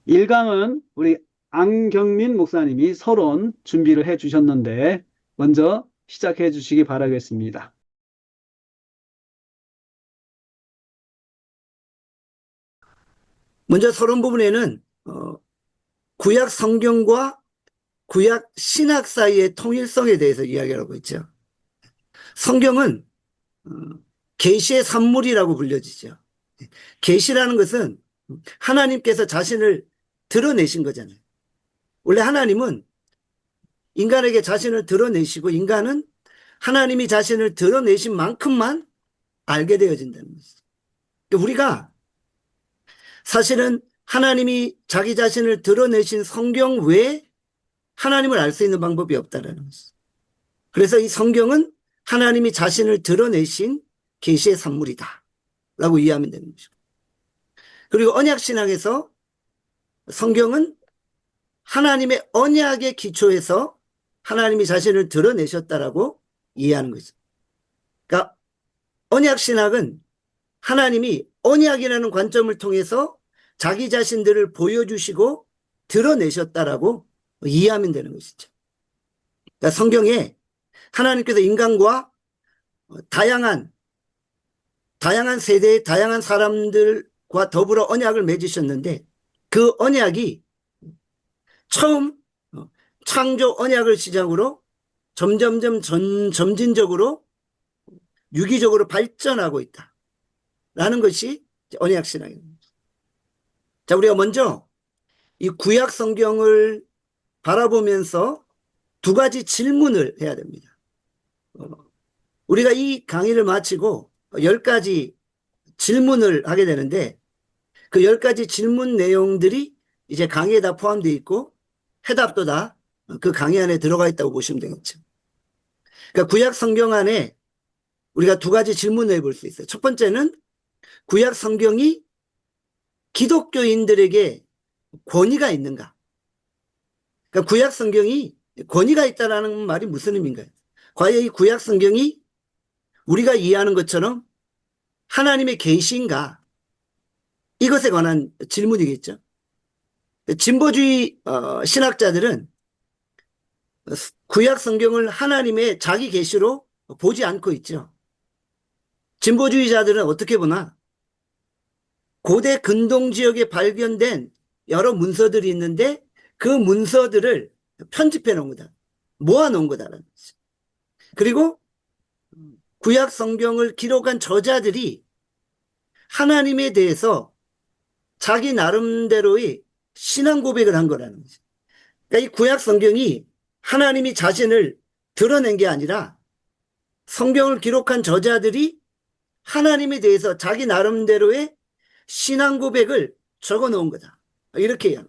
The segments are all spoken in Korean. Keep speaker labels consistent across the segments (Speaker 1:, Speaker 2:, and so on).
Speaker 1: 1강은 우리 안경민 목사님이 서론 준비를 해 주셨는데 먼저 시작해 주시기 바라겠습니다.
Speaker 2: 먼저 서론 부분에는 구약 성경과 구약 신학 사이의 통일성에 대해서 이야기하고 있죠. 성경은 계시의 산물이라고 불려지죠. 계시라는 것은 하나님께서 자신을 드러내신 거잖아요. 원래 하나님은 인간에게 자신을 드러내시고 인간은 하나님이 자신을 드러내신 만큼만 알게 되어진다는 것이죠. 우리가 사실은 하나님이 자기 자신을 드러내신 성경 외에 하나님을 알 수 있는 방법이 없다는 것이죠. 그래서 이 성경은 하나님이 자신을 드러내신 계시의 산물이다 라고 이해하면 되는 것이고, 그리고 언약신학에서 성경은 하나님의 언약의 기초에서 하나님이 자신을 드러내셨다라고 이해하는 거죠. 그러니까 언약신학은 하나님이 언약이라는 관점을 통해서 자기 자신들을 보여주시고 드러내셨다라고 이해하면 되는 것이죠. 그러니까 성경에 하나님께서 인간과 다양한 세대의 다양한 사람들과 더불어 언약을 맺으셨는데, 그 언약이 처음 창조 언약을 시작으로 점진적으로 유기적으로 발전하고 있다라는 것이 언약 신앙입니다. 자, 우리가 먼저 이 구약 성경을 바라보면서 두 가지 질문을 해야 됩니다. 우리가 이 강의를 마치고 10가지 질문을 하게 되는데, 그 10가지 질문 내용들이 이제 강의에 다 포함되어 있고 해답도 다 그 강의 안에 들어가 있다고 보시면 되겠죠. 그러니까 구약 성경 안에 우리가 두 가지 질문을 해볼 수 있어요. 첫 번째는 구약 성경이 기독교인들에게 권위가 있는가? 그러니까 구약 성경이 권위가 있다라는 말이 무슨 의미인가요? 과연 이 구약 성경이 우리가 이해하는 것처럼 하나님의 계시인가? 이것에 관한 질문이겠죠. 진보주의 신학자들은 구약 성경을 하나님의 자기 계시로 보지 않고 있죠. 진보주의자들은 어떻게 보나, 고대 근동 지역에 발견된 여러 문서들이 있는데 그 문서들을 편집해 놓은 거다, 모아 놓은 거다라는 거죠. 그리고 구약 성경을 기록한 저자들이 하나님에 대해서 자기 나름대로의 신앙 고백을 한 거라는 거죠. 그러니까 이 구약 성경이 하나님이 자신을 드러낸 게 아니라 성경을 기록한 저자들이 하나님에 대해서 자기 나름대로의 신앙 고백을 적어 놓은 거다, 이렇게 해요.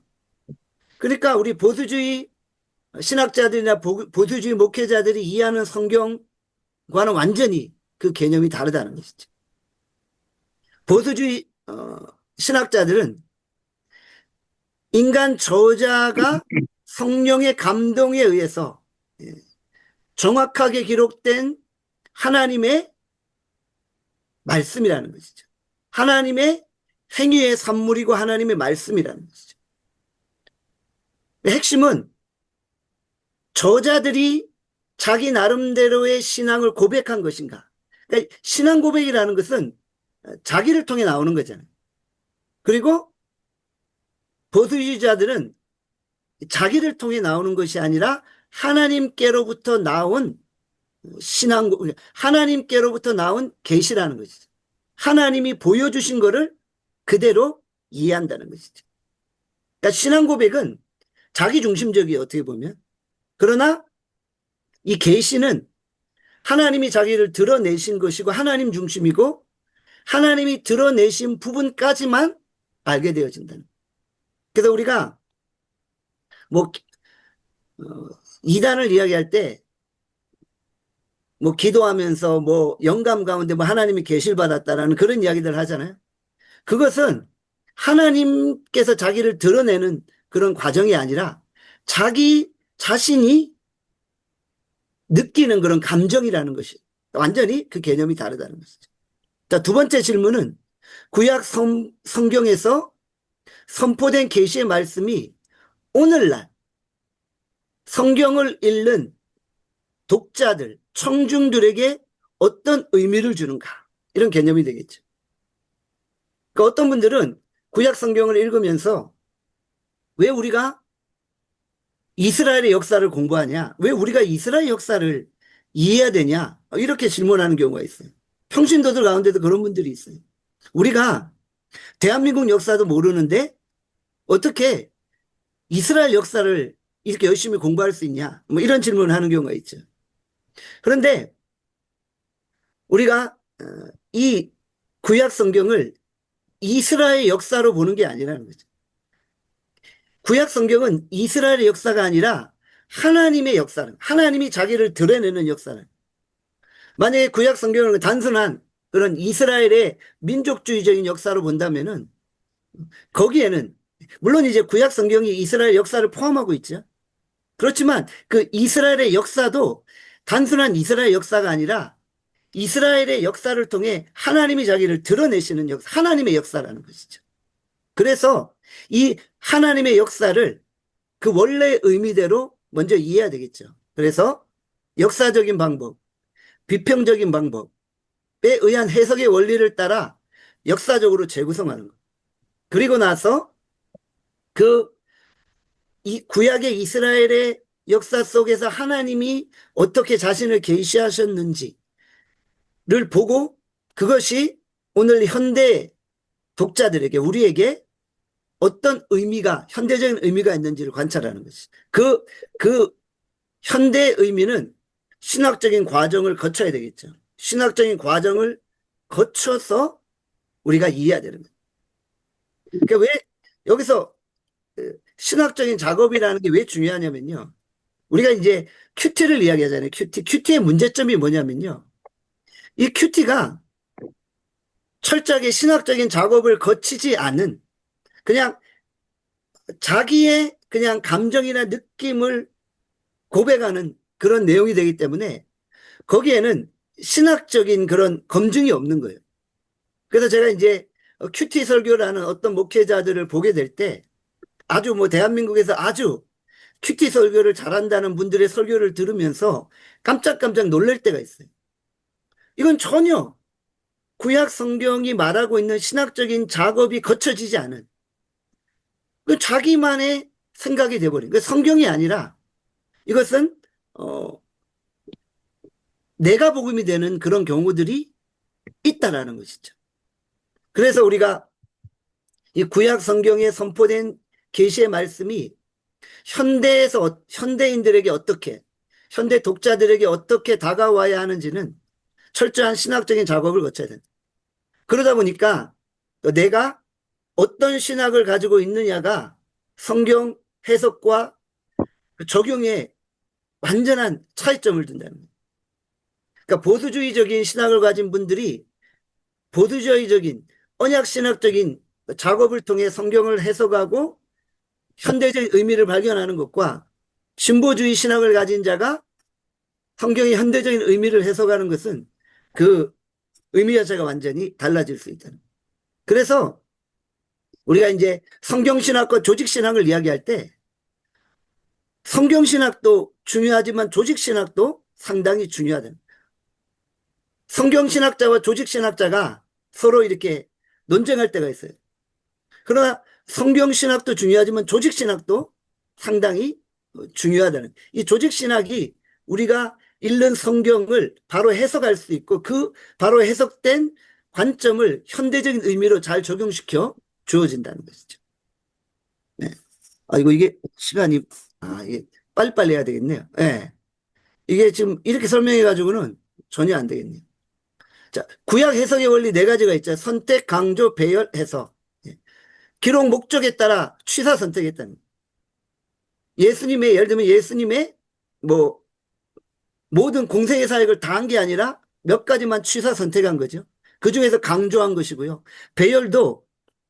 Speaker 2: 그러니까 우리 보수주의 신학자들이나 보수주의 목회자들이 이해하는 성경과는 완전히 그 개념이 다르다는 것이죠. 보수주의 신학자들은 인간 저자가 성령의 감동에 의해서 정확하게 기록된 하나님의 말씀이라는 것이죠. 하나님의 행위의 산물이고 하나님의 말씀이라는 것이죠. 핵심은 저자들이 자기 나름대로의 신앙을 고백한 것인가. 그러니까 신앙 고백이라는 것은 자기를 통해 나오는 거잖아요. 그리고 보수주의자들은 자기를 통해 나오는 것이 아니라 하나님께로부터 나온 신앙, 하나님께로부터 나온 계시라는 것이죠. 하나님이 보여주신 것을 그대로 이해한다는 것이죠. 그러니까 신앙 고백은 자기 중심적이에요, 어떻게 보면. 그러나 이 계시는 하나님이 자기를 드러내신 것이고 하나님 중심이고 하나님이 드러내신 부분까지만 알게 되어진다는. 그래서 우리가 뭐 이단을 이야기할 때 뭐 기도하면서 뭐 영감 가운데 뭐 하나님이 계시를 받았다라는 그런 이야기들 하잖아요. 그것은 하나님께서 자기를 드러내는 그런 과정이 아니라 자기 자신이 느끼는 그런 감정이라는 것이 완전히 그 개념이 다르다는 것이죠. 자, 두 번째 질문은 구약 성경에서 선포된 계시의 말씀이 오늘날 성경을 읽는 독자들, 청중들에게 어떤 의미를 주는가, 이런 개념이 되겠죠. 그러니까 어떤 분들은 구약 성경을 읽으면서 왜 우리가 이스라엘의 역사를 공부하냐, 왜 우리가 이스라엘 역사를 이해해야 되냐, 이렇게 질문하는 경우가 있어요. 평신도들 가운데도 그런 분들이 있어요. 우리가 대한민국 역사도 모르는데 어떻게 이스라엘 역사를 이렇게 열심히 공부할 수 있냐, 뭐 이런 질문을 하는 경우가 있죠. 그런데 우리가 이 구약 성경을 이스라엘 역사로 보는 게 아니라는 거죠. 구약 성경은 이스라엘의 역사가 아니라 하나님의 역사는, 하나님이 자기를 드러내는 역사는, 만약에 구약 성경을 단순한 그런 이스라엘의 민족주의적인 역사로 본다면은 거기에는 물론 이제 구약 성경이 이스라엘 역사를 포함하고 있죠. 그렇지만 그 이스라엘의 역사도 단순한 이스라엘 역사가 아니라 이스라엘의 역사를 통해 하나님이 자기를 드러내시는 역사, 하나님의 역사라는 것이죠. 그래서 이 하나님의 역사를 그 원래의 의미대로 먼저 이해해야 되겠죠. 그래서 역사적인 방법, 비평적인 방법에 의한 해석의 원리를 따라 역사적으로 재구성하는 것. 그리고 나서 이 구약의 이스라엘의 역사 속에서 하나님이 어떻게 자신을 계시하셨는지를 보고 그것이 오늘 현대 독자들에게, 우리에게 어떤 의미가, 현대적인 의미가 있는지를 관찰하는 것이. 그 현대의 의미는 신학적인 과정을 거쳐야 되겠죠. 신학적인 과정을 거쳐서 우리가 이해해야 되는 거예요. 그러니까 왜 여기서 신학적인 작업이라는 게 왜 중요하냐면요. 우리가 이제 큐티를 이야기하잖아요. 큐티의 문제점이 뭐냐면요. 이 큐티가 철저하게 신학적인 작업을 거치지 않은 그냥 자기의 그냥 감정이나 느낌을 고백하는 그런 내용이 되기 때문에 거기에는 신학적인 그런 검증이 없는 거예요. 그래서 제가 이제 큐티 설교라는 어떤 목회자들을 보게 될 때 아주 뭐 대한민국에서 아주 큐티 설교를 잘한다는 분들의 설교를 들으면서 깜짝깜짝 놀랄 때가 있어요. 이건 전혀 구약 성경이 말하고 있는 신학적인 작업이 거쳐지지 않은 자기만의 생각이 돼버린, 성경이 아니라 이것은 내가 복음이 되는 그런 경우들이 있다라는 것이죠. 그래서 우리가 이 구약 성경에 선포된 계시의 말씀이 현대인들에게 어떻게, 현대 독자들에게 어떻게 다가와야 하는지는 철저한 신학적인 작업을 거쳐야 된다. 그러다 보니까 내가 어떤 신학을 가지고 있느냐가 성경 해석과 적용에 완전한 차이점을 둔다는 거예요. 그러니까 보수주의적인 신학을 가진 분들이 보수주의적인 언약신학적인 작업을 통해 성경을 해석하고 현대적인 의미를 발견하는 것과 진보주의 신학을 가진 자가 성경의 현대적인 의미를 해석하는 것은 그 의미 자체가 완전히 달라질 수 있다는 거예요. 그래서 우리가 이제 성경신학과 조직신학을 이야기할 때 성경신학도 중요하지만 조직신학도 상당히 중요하다. 성경신학자와 조직신학자가 서로 이렇게 논쟁할 때가 있어요. 그러나 성경신학도 중요하지만 조직신학도 상당히 중요하다는, 이 조직신학이 우리가 읽는 성경을 바로 해석할 수 있고 그 바로 해석된 관점을 현대적인 의미로 잘 적용시켜 주어진다는 것이죠. 네. 아이고, 이게 시간이, 이게 빨리빨리 해야 되겠네요. 네. 이게 지금 이렇게 설명해가지고는 전혀 안 되겠네요. 자, 구약 해석의 원리 네 가지가 있죠. 선택, 강조, 배열, 해석. 기록 목적에 따라 취사 선택했다는. 예를 들면 예수님의 뭐 모든 공생의 사역을 다 한 게 아니라 몇 가지만 취사 선택한 거죠. 그 중에서 강조한 것이고요. 배열도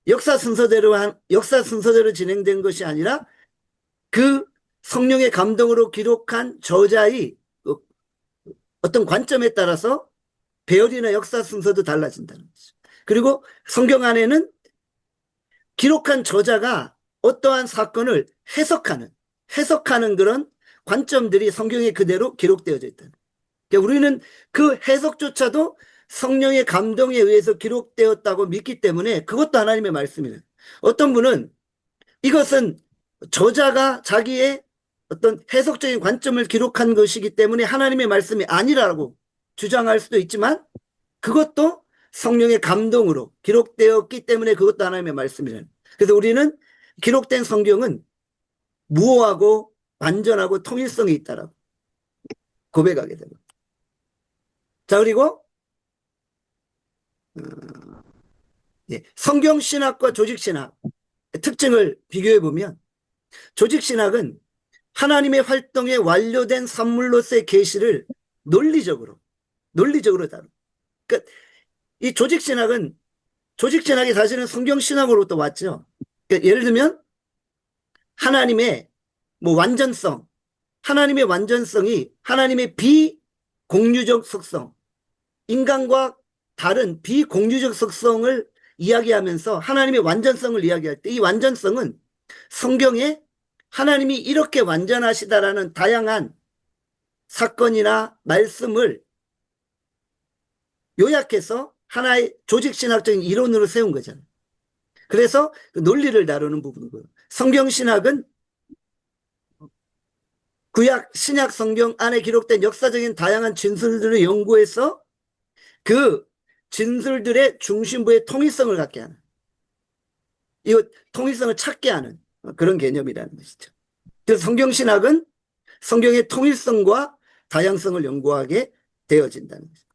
Speaker 2: 역사 순서대로 진행된 것이 아니라 그 성령의 감동으로 기록한 저자의 어떤 관점에 따라서 배열이나 역사 순서도 달라진다는 거죠. 그리고 성경 안에는 기록한 저자가 어떠한 사건을 해석하는 그런 관점들이 성경에 그대로 기록되어져 있다. 그러니까 우리는 그 해석조차도 성령의 감동에 의해서 기록되었다고 믿기 때문에 그것도 하나님의 말씀이에요. 어떤 분은 이것은 저자가 자기의 어떤 해석적인 관점을 기록한 것이기 때문에 하나님의 말씀이 아니라고 주장할 수도 있지만 그것도 성령의 감동으로 기록되었기 때문에 그것도 하나님의 말씀이라는. 그래서 우리는 기록된 성경은 무오하고 완전하고 통일성이 있다라고 고백하게 됩니다. 자, 그리고 성경신학과 조직신학 특징을 비교해 보면 조직신학은 하나님의 활동에 완료된 산물로서의 계시를 논리적으로 다룬. 그러니까 이 조직신학이 사실은 성경신학으로부터 왔죠. 그러니까 예를 들면 하나님의 완전성이 하나님의 비공유적 속성, 인간과 다른 비공유적 속성을 이야기하면서 하나님의 완전성을 이야기할 때 이 완전성은 성경에 하나님이 이렇게 완전하시다라는 다양한 사건이나 말씀을 요약해서 하나의 조직신학적인 이론으로 세운 거잖아요. 그래서 그 논리를 다루는 부분이고요. 성경신학은 구약, 신약 성경 안에 기록된 역사적인 다양한 진술들을 연구해서 그 진술들의 중심부의 통일성을 갖게 하는, 이 통일성을 찾게 하는 그런 개념이라는 것이죠. 그래서 성경신학은 성경의 통일성과 다양성을 연구하게 되어진다는 것이죠.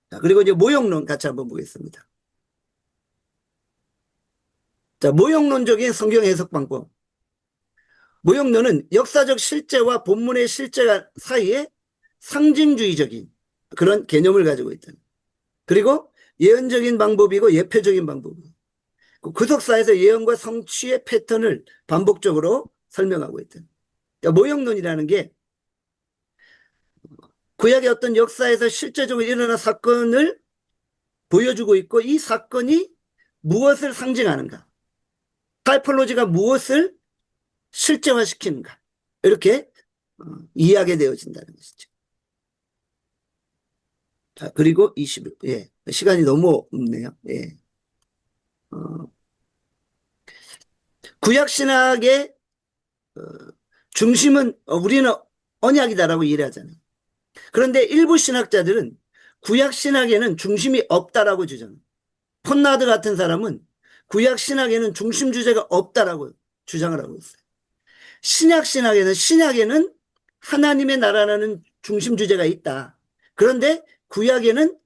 Speaker 2: 자, 그리고 이제 모형론 같이 한번 보겠습니다. 자, 모형론적인 성경 해석 방법. 모형론은 역사적 실제와 본문의 실제 사이에 상징주의적인 그런 개념을 가지고 있다. 그리고 예언적인 방법이고 예표적인 방법이고 구속사에서 예언과 성취의 패턴을 반복적으로 설명하고 있다. 그러니까 모형론이라는 게 구약의 어떤 역사에서 실제적으로 일어난 사건을 보여주고 있고 이 사건이 무엇을 상징하는가, 타이폴로지가 무엇을 실제화시키는가 이렇게 이해하게 되어진다는 것이죠. 자, 그리고 시간이 너무 없네요. 구약신학의 중심은 우리는 언약이다라고 이해를 하잖아요. 그런데 일부 신학자들은 구약신학에는 중심이 없다라고 주장해요. 폰나드 같은 사람은 구약신학에는 중심 주제가 없다라고 주장을 하고 있어요. 신약에는 하나님의 나라라는 중심 주제가 있다. 그런데 구약에는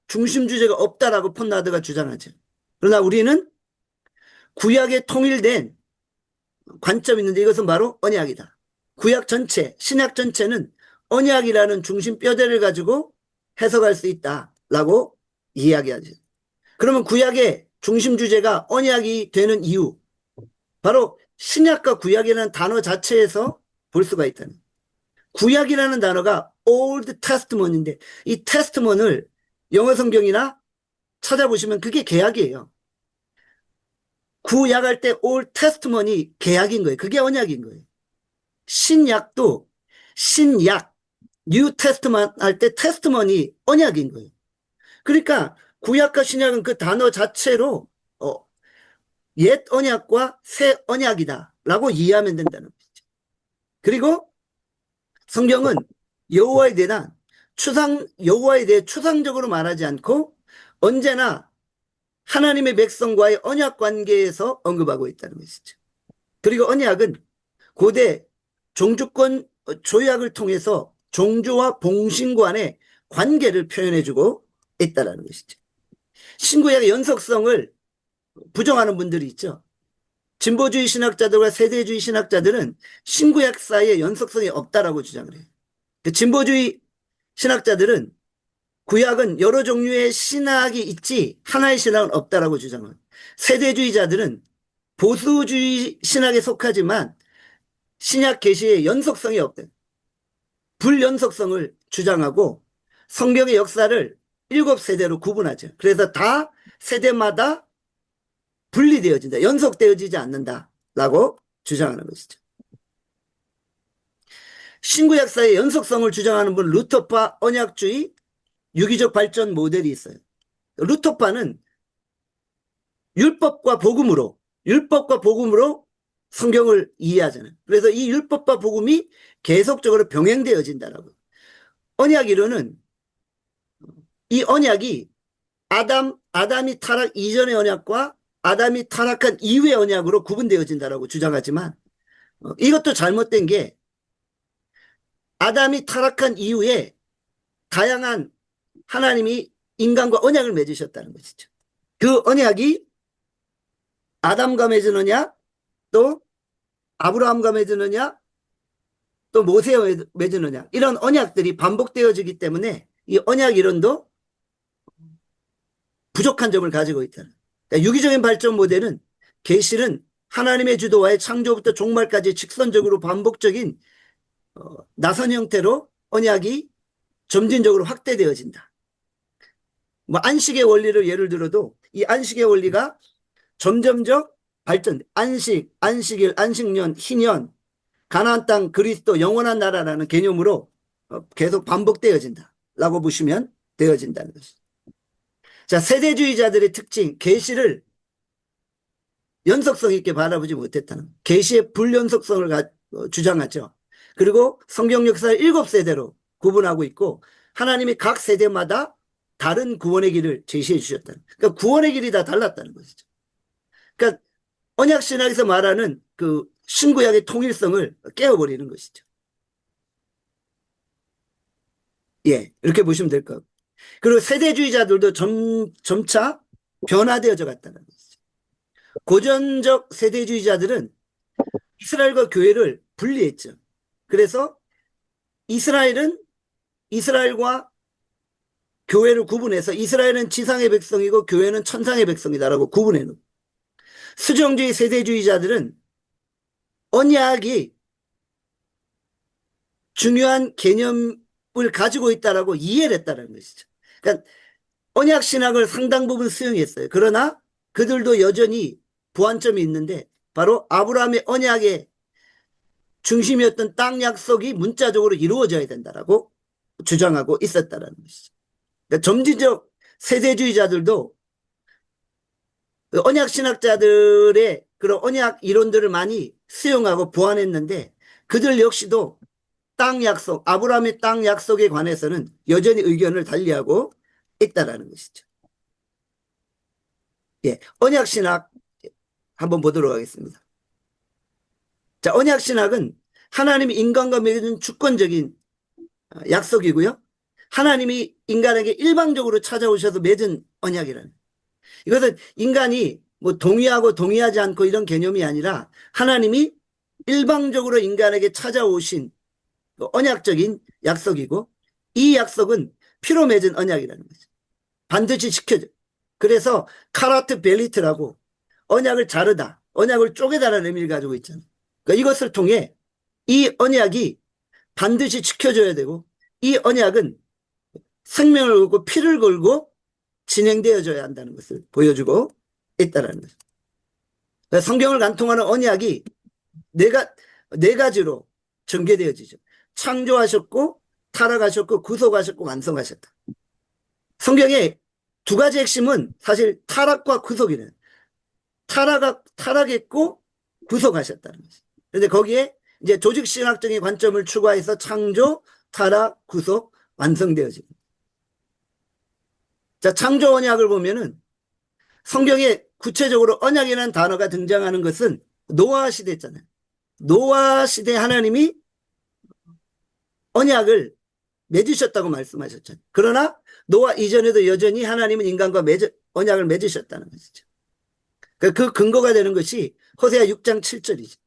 Speaker 2: 중심 주제가 없다라고 폰나드가 주장하죠. 그러나 우리는 구약에 통일된 관점이 있는데 이것은 바로 언약이다. 구약 전체, 신약 전체는 언약이라는 중심 뼈대를 가지고 해석할 수 있다라고 이야기하죠. 그러면 구약의 중심 주제가 언약이 되는 이유, 바로 신약과 구약이라는 단어 자체에서 볼 수가 있다는. 구약이라는 단어가 Old Testament인데 이 테스트먼을 영어 성경이나 찾아보시면 그게 개약이에요. 구약할 때 Old Testament이 개약인 거예요. 그게 언약인 거예요. 신약도 신약, New Testament 할 때 테스트먼이 언약인 거예요. 그러니까 구약과 신약은 그 단어 자체로 옛 언약과 새 언약이다 라고 이해하면 된다는 것이죠. 그리고 성경은 여호와에 대해 추상적으로 말하지 않고 언제나 하나님의 백성과의 언약 관계에서 언급하고 있다는 것이죠. 그리고 언약은 고대 종주권 조약을 통해서 종주와 봉신 간의 관계를 표현해주고 있다는 것이죠. 신구약의 연속성을 부정하는 분들이 있죠. 진보주의 신학자들과 세대주의 신학자들은 신구약 사이에 연속성이 없다라고 주장을 해요. 진보주의 신학자들은 구약은 여러 종류의 신학이 있지 하나의 신학은 없다라고 주장을 해요. 세대주의자들은 보수주의 신학에 속하지만 신약 계시의 연속성이 없다. 불연속성을 주장하고 성경의 역사를 7세대로 구분하죠. 그래서 다 세대마다 분리되어진다. 연속되어지지 않는다라고 주장하는 것이죠. 신구약사의 연속성을 주장하는 분 루터파 언약주의 유기적 발전 모델이 있어요. 루터파는 율법과 복음으로 성경을 이해하잖아요. 그래서 이 율법과 복음이 계속적으로 병행되어진다라고. 언약 이론은 이 언약이 아담이 타락 이전의 언약과 아담이 타락한 이후의 언약으로 구분되어진다라고 주장하지만 이것도 잘못된 게 아담이 타락한 이후에 다양한 하나님이 인간과 언약을 맺으셨다는 것이죠. 그 언약이 아담과 맺은 언약, 또 아브라함과 맺은 언약, 또 모세와 맺은 언약, 이런 언약들이 반복되어지기 때문에 이 언약 이론도 부족한 점을 가지고 있다는. 그러니까 유기적인 발전 모델은 계시는 하나님의 주도와의 창조부터 종말까지 직선적으로 반복적인 나선 형태로 언약이 점진적으로 확대되어진다. 뭐 안식의 원리를 예를 들어도 이 안식의 원리가 점점적 발전, 안식일, 안식년, 희년, 가나안 땅, 그리스도, 영원한 나라라는 개념으로 계속 반복되어진다라고 보시면 되어진다는 것이죠. 자, 세대주의자들의 특징, 계시를 연속성 있게 바라보지 못했다는, 계시의 불연속성을 주장하죠. 그리고 성경 역사를 7세대로 구분하고 있고 하나님이 각 세대마다 다른 구원의 길을 제시해 주셨다는, 그러니까 구원의 길이 다 달랐다는 것이죠. 그러니까 언약 신학에서 말하는 그 신구약의 통일성을 깨어버리는 것이죠. 예, 이렇게 보시면 될 것 같고. 그리고 세대주의자들도 점차 변화되어져 갔다는 것이죠. 고전적 세대주의자들은 이스라엘과 교회를 분리했죠. 그래서 이스라엘과 교회를 구분해서 이스라엘은 지상의 백성이고 교회는 천상의 백성이다라고 구분해 놓고, 수정주의 세대주의자들은 언약이 중요한 개념을 가지고 있다라고 이해를 했다는 것이죠. 그러니까 언약 신학을 상당 부분 수용했어요. 그러나 그들도 여전히 보완점이 있는데 바로 아브라함의 언약의 중심이었던 땅 약속이 문자적으로 이루어져야 된다라고 주장하고 있었다는 것이죠. 그러니까 점진적 세대주의자들도 언약 신학자들의 그런 언약 이론들을 많이 수용하고 보완했는데 그들 역시도 땅 약속, 아브라함의 땅 약속에 관해서는 여전히 의견을 달리하고 있다라는 것이죠. 예, 언약 신학 한번 보도록 하겠습니다. 자, 언약 신학은 하나님이 인간과 맺은 주권적인 약속이고요. 하나님이 인간에게 일방적으로 찾아오셔서 맺은 언약이라는. 이것은 인간이 뭐 동의하고 동의하지 않고 이런 개념이 아니라 하나님이 일방적으로 인간에게 찾아오신 언약적인 약속이고, 이 약속은 피로 맺은 언약이라는 거죠. 반드시 지켜져. 그래서 카라트 벨리트라고 언약을 자르다, 언약을 쪼개다라는 의미를 가지고 있잖아요. 그러니까 이것을 통해 이 언약이 반드시 지켜져야 되고, 이 언약은 생명을 걸고 피를 걸고 진행되어져야 한다는 것을 보여주고 있다는 거죠. 그러니까 성경을 관통하는 언약이 네 가지로 전개되어지죠. 창조하셨고, 타락하셨고, 구속하셨고, 완성하셨다. 성경의 두 가지 핵심은 사실 타락과 구속이는, 타락했고 구속하셨다는 거죠. 그런데 거기에 이제 조직신학적인 관점을 추가해서 창조, 타락, 구속, 완성되어집니다. 자, 창조 언약을 보면은 성경에 구체적으로 언약이라는 단어가 등장하는 것은 노아 시대잖아요. 노아 시대 하나님이 언약을 맺으셨다고 말씀하셨잖아요. 그러나 노아 이전에도 여전히 하나님은 인간과 언약을 맺으셨다는 것이죠. 그 근거가 되는 것이 호세아 6장 7절이죠.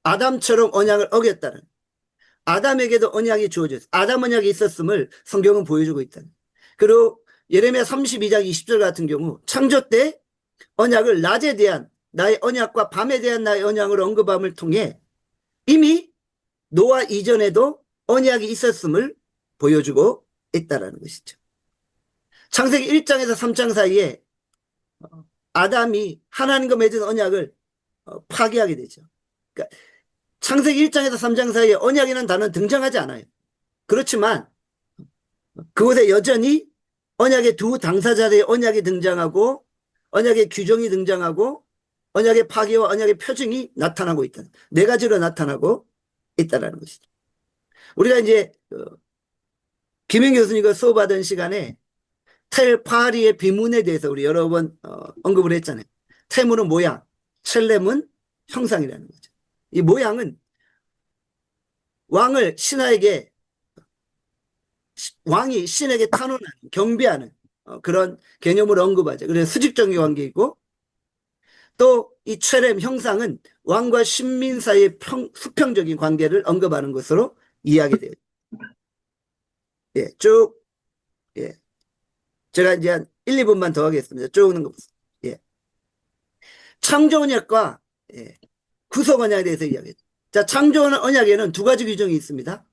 Speaker 2: 아담처럼 언약을 어겼다는, 아담에게도 언약이 주어졌어요. 아담 언약이 있었음을 성경은 보여주고 있다. 그리고 예레미야 32장 20절 같은 경우 창조 때 언약을 낮에 대한 나의 언약과 밤에 대한 나의 언약을 언급함을 통해 이미 노아 이전에도 언약이 있었음을 보여주고 있다는 것이죠. 창세기 1장에서 3장 사이에 아담이 하나님과 맺은 언약을 파기하게 되죠. 그러니까 창세기 1장에서 3장 사이에 언약이라는 단어는 등장하지 않아요. 그렇지만 그곳에 여전히 언약의 두 당사자들의 언약이 등장하고 언약의 규정이 등장하고 언약의 파기와 언약의 표징이 나타나고 있다. 네 가지로 나타나고 있다는 것이죠. 우리가 이제 김영 교수님과 수업하던 시간에 텔파리의 비문에 대해서 우리 여러 번 언급을 했잖아요. 테문은 모양, 첼렘은 형상이라는 거죠. 이 모양은 왕이 신에게 탄원하는, 경배하는 그런 개념을 언급하죠. 그래서 수직적인 관계이고, 또 이 첼렘 형상은 왕과 신민 사이의 수평적인 관계를 언급하는 것으로 이해하게 돼요. 예, 쭉, 예. 제가 이제 한 1, 2분만 더 하겠습니다. 쭉 오는 거 보세요. 예. 창조 언약과 구속 언약에 대해서 이야기해요. 자, 창조 언약에는 두 가지 규정이 있습니다.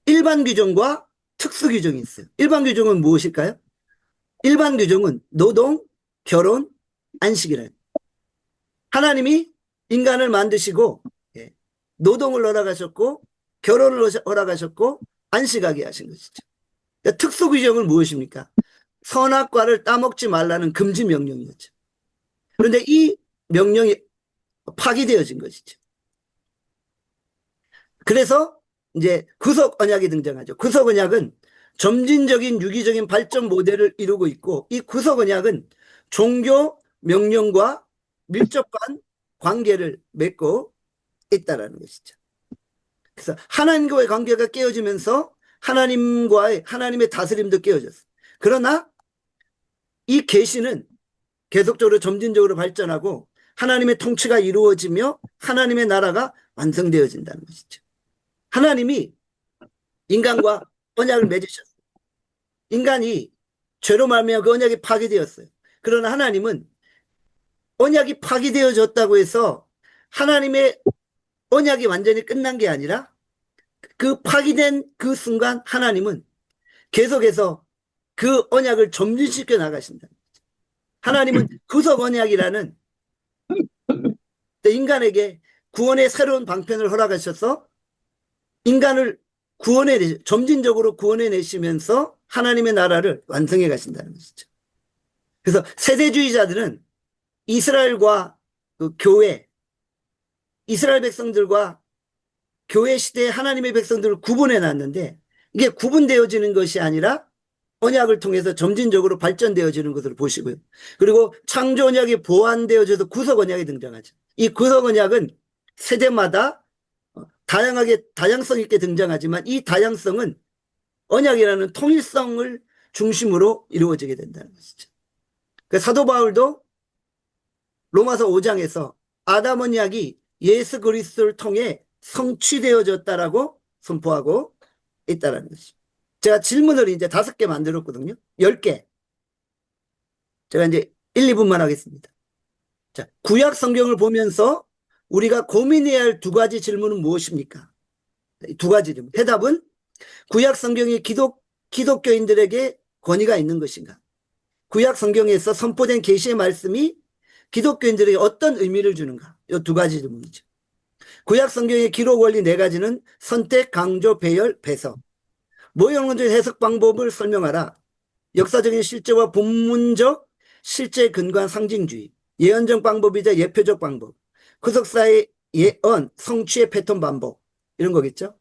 Speaker 2: 일반 규정과 특수 규정이 있어요. 일반 규정은 무엇일까요? 일반 규정은 노동, 결혼, 안식이라는. 하나님이 인간을 만드시고 노동을 허락하셨고 결혼을 허락하셨고 안식하게 하신 것이죠. 그러니까 특수 규정은 무엇입니까? 선악과를 따먹지 말라는 금지 명령이었죠. 그런데 이 명령이 파기되어진 것이죠. 그래서 이제 구속 언약이 등장하죠. 구속 언약은 점진적인 유기적인 발전 모델을 이루고 있고, 이 구속 언약은 종교 명령과 밀접한 관계를 맺고 있다라는 것이죠. 그래서 하나님과의 관계가 깨어지면서 하나님의 다스림도 깨어졌어요. 그러나 이 계시는 계속적으로 점진적으로 발전하고 하나님의 통치가 이루어지며 하나님의 나라가 완성되어진다는 것이죠. 하나님이 인간과 언약을 맺으셨어요. 인간이 죄로 말미암아 그 언약이 파기되었어요. 그러나 하나님은 언약이 파기되어졌다고 해서 하나님의 언약이 완전히 끝난 게 아니라 그 파기된 그 순간 하나님은 계속해서 그 언약을 점진시켜 나가신다. 하나님은 구속 언약이라는 인간에게 구원의 새로운 방편을 허락하셔서 인간을 점진적으로 구원해 내시면서 하나님의 나라를 완성해 가신다는 것이죠. 그래서 세대주의자들은 이스라엘과 그 교회, 이스라엘 백성들과 교회 시대의 하나님의 백성들을 구분해 놨는데 이게 구분되어지는 것이 아니라 언약을 통해서 점진적으로 발전되어지는 것을 보시고요. 그리고 창조 언약이 보완되어져서 구속 언약이 등장하죠. 이 구속 언약은 세대마다 다양성 있게 등장하지만 이 다양성은 언약이라는 통일성을 중심으로 이루어지게 된다는 것이죠. 사도 바울도 로마서 5장에서 아담 언약이 예수 그리스도를 통해 성취되어졌다라고 선포하고 있다는 것이죠. 제가 질문을 이제 5개 만들었거든요. 10개. 제가 이제 1, 2분만 하겠습니다. 자, 구약 성경을 보면서 우리가 고민해야 할 두 가지 질문은 무엇입니까? 두 가지 질문. 해답은 구약 성경이 기독교인들에게 권위가 있는 것인가? 구약 성경에서 선포된 계시의 말씀이 기독교인들에게 어떤 의미를 주는가? 이 두 가지 질문이죠. 구약 성경의 기록 원리 4가지는 선택, 강조, 배열, 배석. 모형론적 해석 방법을 설명하라. 역사적인 실제와 본문적 실제 근거한 상징주의. 예언적 방법이자 예표적 방법. 구속사의 예언, 성취의 패턴 반복. 이런 거겠죠.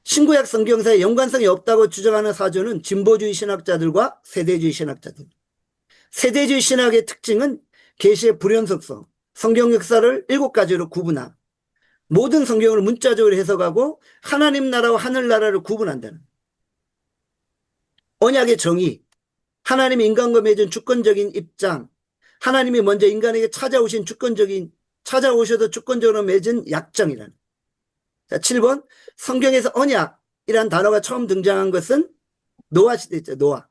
Speaker 2: 신구약 성경사에 연관성이 없다고 주장하는 사조는 진보주의 신학자들과 세대주의 신학자들. 세대주의 신학의 특징은 계시의 불연속성, 성경 역사를 7가지로 구분함. 모든 성경을 문자적으로 해석하고 하나님 나라와 하늘나라를 구분한다는. 언약의 정의, 하나님이 인간과 맺은 주권적인 입장, 하나님이 먼저 인간에게 찾아오셔도 주권적으로 맺은 약정이라는. 자, 7번, 성경에서 언약이라는 단어가 처음 등장한 것은 노아 시대였죠, 노아.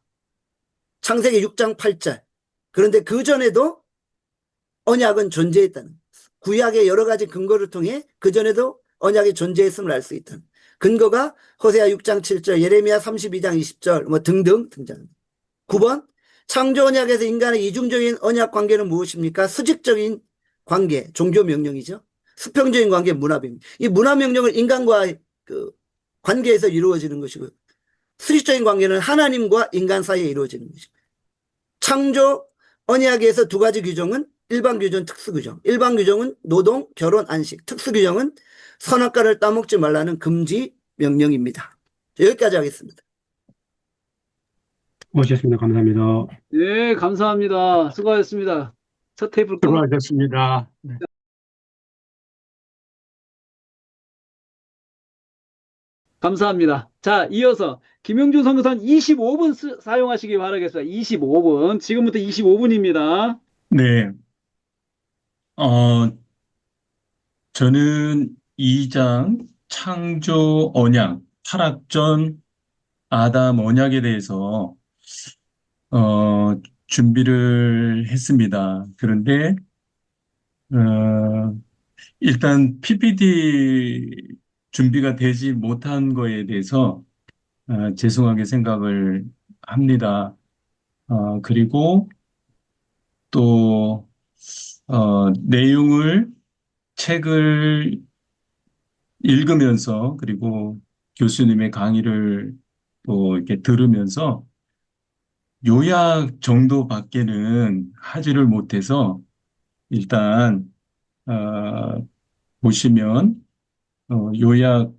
Speaker 2: 창세기 6장 8절. 그런데 그 전에도 언약은 존재했다는. 구약의 여러 가지 근거를 통해 그 전에도 언약이 존재했음을 알 수 있다는. 근거가 호세아 6장 7절, 예레미야 32장 20절 뭐 등등 등장합니다. 9번, 창조 언약에서 인간의 이중적인 언약 관계는 무엇입니까? 수직적인 관계, 종교 명령이죠. 수평적인 관계, 문화 명령. 이 문화 명령을 인간과 그 관계에서 이루어지는 것이고, 수직적인 관계는 하나님과 인간 사이에 이루어지는 것입니다. 창조 언약에서 두 가지 규정은 일반 규정, 특수 규정. 일반 규정은 노동, 결혼, 안식. 특수 규정은 선악과를 따먹지 말라는 금지 명령입니다. 여기까지 하겠습니다.
Speaker 3: 오셨습니다. 감사합니다.
Speaker 1: 네, 감사합니다. 수고하셨습니다. 첫 테이블 끊어.
Speaker 3: 수고하셨습니다.
Speaker 1: 감사합니다. 자, 이어서 김용준 선교사는 25분 사용하시기 바라겠습니다. 25분. 지금부터 25분입니다.
Speaker 4: 네, 어, 저는 2장 창조 언약, 타락전 아담 언약에 대해서 준비를 했습니다. 그런데 일단 PPT 준비가 되지 못한 거에 대해서 죄송하게 생각을 합니다. 그리고 또 내용을 책을 읽으면서 그리고 교수님의 강의를 또 이렇게 들으면서 요약 정도밖에는 하지를 못해서 일단 보시면 요약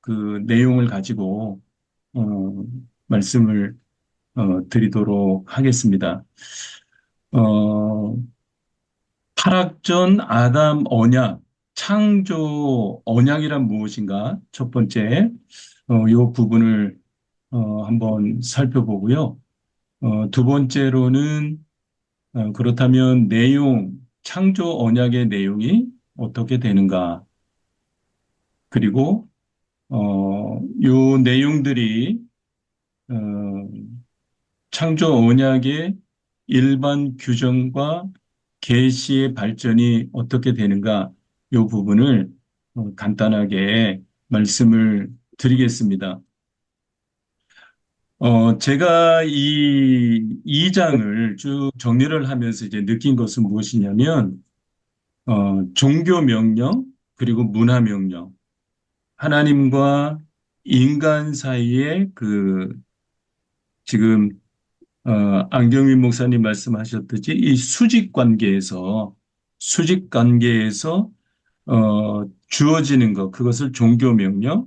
Speaker 4: 그 내용을 가지고 말씀을 드리도록 하겠습니다. 어, 타락전 아담 언약, 창조 언약이란 무엇인가? 첫 번째, 이 부분을 한번 살펴보고요. 두 번째로는 그렇다면 창조 언약의 내용이 어떻게 되는가? 그리고 요 내용들이 어, 창조 언약의 일반 규정과 계시의 발전이 어떻게 되는가? 요 부분을 간단하게 말씀을 드리겠습니다. 제가 이 장을 쭉 정리를 하면서 이제 느낀 것은 무엇이냐면, 종교 명령, 그리고 문화 명령, 하나님과 인간 사이에 지금, 안경민 목사님 말씀하셨듯이 이 수직 관계에서, 주어지는 것, 그것을 종교 명령,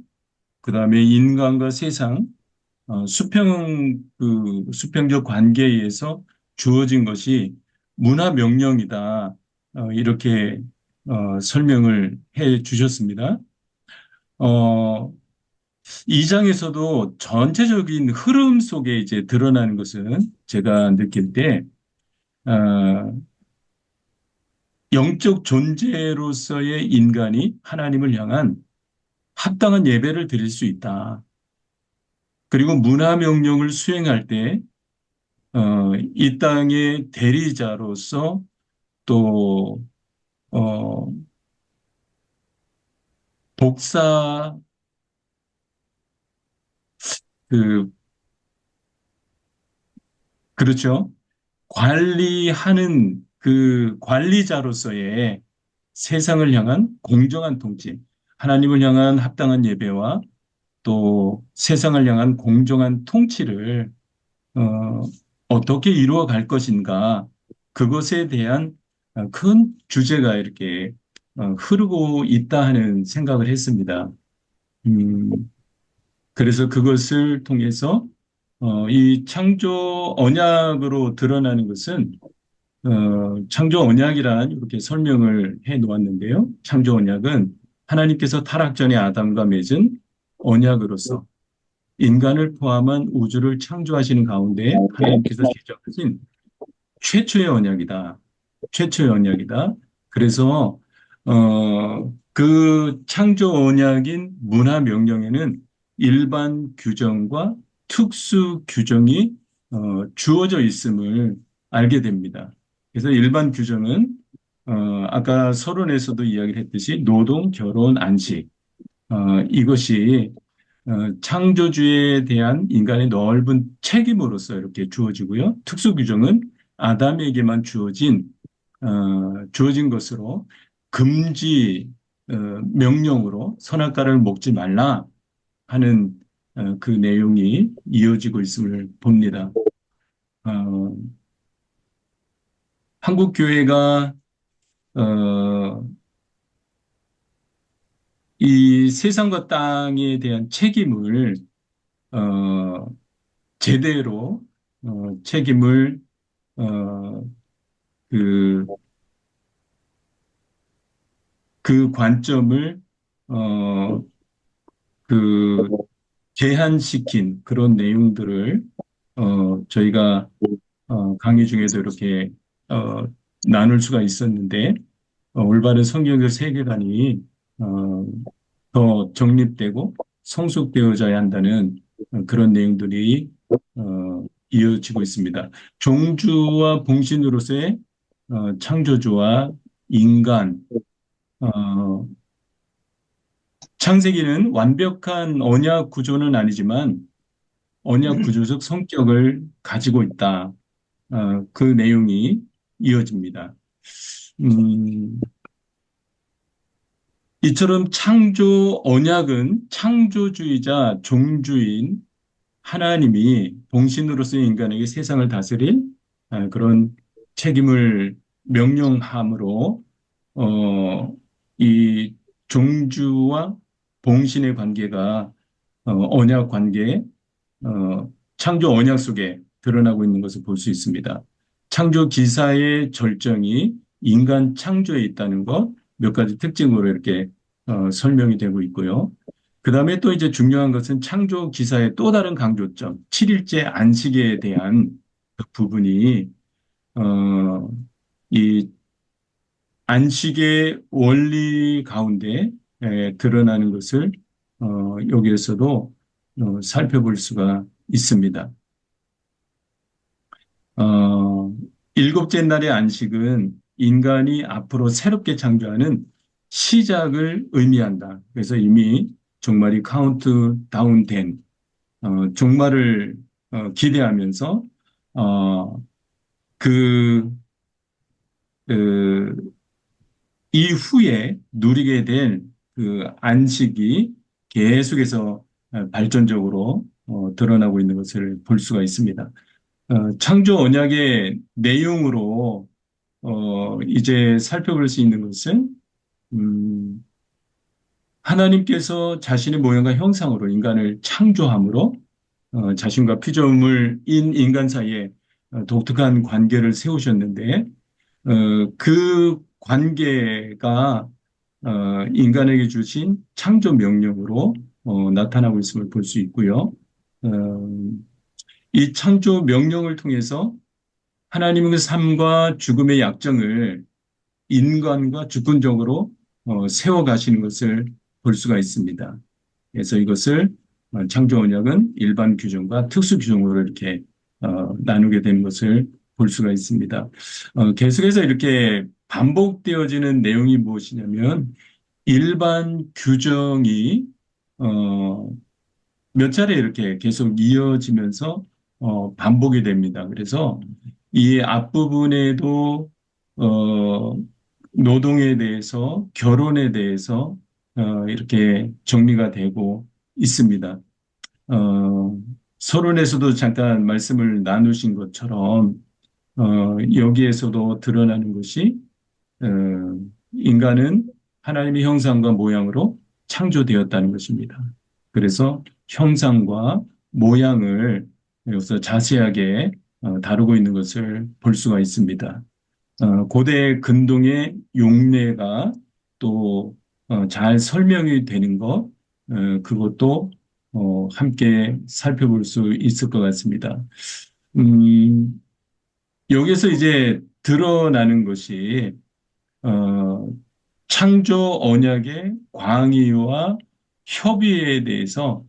Speaker 4: 그 다음에 인간과 세상, 수평적 관계에 의해서 주어진 것이 문화 명령이다. 이렇게, 설명을 해 주셨습니다. 이 장에서도 전체적인 흐름 속에 이제 드러나는 것은 제가 느낄 때, 영적 존재로서의 인간이 하나님을 향한 합당한 예배를 드릴 수 있다. 그리고 문화 명령을 수행할 때, 이 땅의 대리자로서 또, 독사, 그, 그렇죠. 관리하는 그 관리자로서의 세상을 향한 공정한 통치, 하나님을 향한 합당한 예배와 또 세상을 향한 공정한 통치를 어떻게 이루어 갈 것인가, 그것에 대한 큰 주제가 이렇게 흐르고 있다 하는 생각을 했습니다. 음, 그래서 그것을 통해서 이 창조 언약으로 드러나는 것은 창조 언약이란 이렇게 설명을 해 놓았는데요. 창조 언약은 하나님께서 타락 전에 아담과 맺은 언약으로서 인간을 포함한 우주를 창조하시는 가운데 하나님께서 제정하신 최초의 언약이다. 최초의 언약이다. 그래서 그 창조 언약인 문화 명령에는 일반 규정과 특수 규정이 주어져 있음을 알게 됩니다. 그래서 일반 규정은 아까 서론에서도 이야기를 했듯이 노동, 결혼, 안식 이것이 창조주에 대한 인간의 넓은 책임으로서 이렇게 주어지고요. 특수 규정은 아담에게만 주어진 것으로 금지 명령으로 선악과를 먹지 말라 하는 그 내용이 이어지고 있음을 봅니다. 어, 한국 교회가 이 세상과 땅에 대한 책임을 어, 제대로 책임을 어, 그, 그 관점을 어, 그 제한시킨 그런 내용들을 저희가 강의 중에도 이렇게 어, 나눌 수가 있었는데 올바른 성경적 세계관이 어, 더 정립되고 성숙되어져야 한다는 그런 내용들이 이어지고 있습니다. 종주와 봉신으로서의 창조주와 인간, 어, 창세기는 완벽한 언약 구조는 아니지만 언약 구조적 성격을 가지고 있다. 그 내용이 이어집니다. 음, 이처럼 창조 언약은 창조주의자 종주인 하나님이 봉신으로서 인간에게 세상을 다스릴 그런 책임을 명령함으로 이 종주와 봉신의 관계가 언약 관계, 창조 언약 속에 드러나고 있는 것을 볼 수 있습니다. 창조 기사의 절정이 인간 창조에 있다는 것 몇 가지 특징으로 이렇게 설명이 되고 있고요. 그 다음에 또 이제 중요한 것은 창조 기사의 또 다른 강조점, 7일째 안식에 대한 그 부분이 어, 이 안식의 원리 가운데 드러나는 것을 여기에서도 살펴볼 수가 있습니다. 일곱째 날의 안식은 인간이 앞으로 새롭게 창조하는 시작을 의미한다. 그래서 이미 종말이 카운트다운 된 종말을 기대하면서 그, 그 이후에 누리게 될 그 안식이 계속해서 발전적으로 드러나고 있는 것을 볼 수가 있습니다. 창조 언약의 내용으로 이제 살펴볼 수 있는 것은 음, 하나님께서 자신의 모양과 형상으로 인간을 창조함으로 자신과 피조물인 인간 사이에 독특한 관계를 세우셨는데 그 관계가 인간에게 주신 창조 명령으로 나타나고 있음을 볼 수 있고요. 어, 이 창조 명령을 통해서 하나님은 그 삶과 죽음의 약정을 인간과 주권적으로 세워가시는 것을 볼 수가 있습니다. 그래서 이것을 창조 언약은 일반 규정과 특수 규정으로 이렇게 나누게 되는 것을 볼 수가 있습니다. 계속해서 이렇게 반복되어지는 내용이 무엇이냐면 일반 규정이 몇 차례 이렇게 계속 이어지면서 반복이 됩니다. 그래서 이 앞부분에도 노동에 대해서, 결혼에 대해서 이렇게 정리가 되고 있습니다. 서론에서도 잠깐 말씀을 나누신 것처럼 여기에서도 드러나는 것이 어, 인간은 하나님의 형상과 모양으로 창조되었다는 것입니다. 그래서 형상과 모양을 여기서 자세하게 다루고 있는 것을 볼 수가 있습니다. 고대 근동의 용례가 또 잘 설명이 되는 것, 그것도 함께 살펴볼 수 있을 것 같습니다. 음, 여기서 이제 드러나는 것이 어, 창조 언약의 광의와 협의에 대해서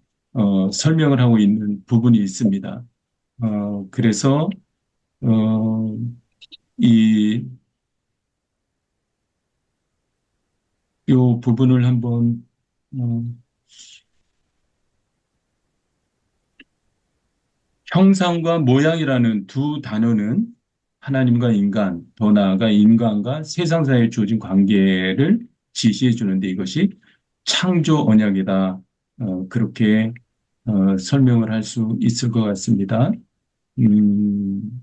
Speaker 4: 설명을 하고 있는 부분이 있습니다. 그래서 어, 이 요 부분을 한번 어, 형상과 모양이라는 두 단어는 하나님과 인간, 더 나아가 인간과 세상 사이에 주어진 관계를 지시해 주는데 이것이 창조 언약이다. 그렇게 설명을 할 수 있을 것 같습니다. 음,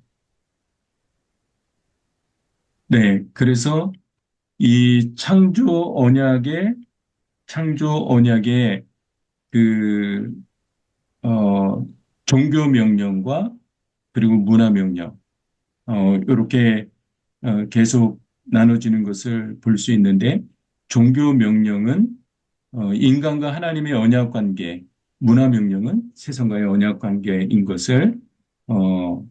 Speaker 4: 네, 그래서 이 창조 언약의 그, 어, 종교 명령과 그리고 문화 명령, 이렇게 계속 나눠지는 것을 볼 수 있는데, 종교 명령은 인간과 하나님의 언약 관계, 문화 명령은 세상과의 언약 관계인 것을 어,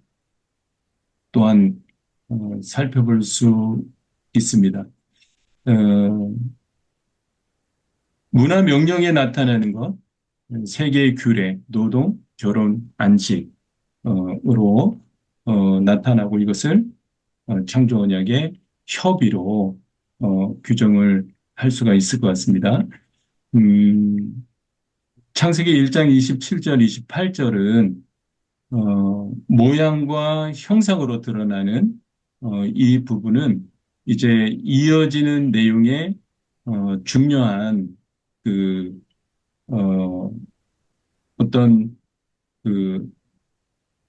Speaker 4: 또한 살펴볼 수 있습니다. 문화 명령에 나타나는 것, 세계의 규례, 노동, 결혼, 안식으로 나타나고 이것을 창조 언약의 협의로 규정을 할 수가 있을 것 같습니다. 음, 창세기 1장 27절, 28절은 모양과 형상으로 드러나는 이 부분은 이제 이어지는 내용의 중요한 그 어, 어떤 그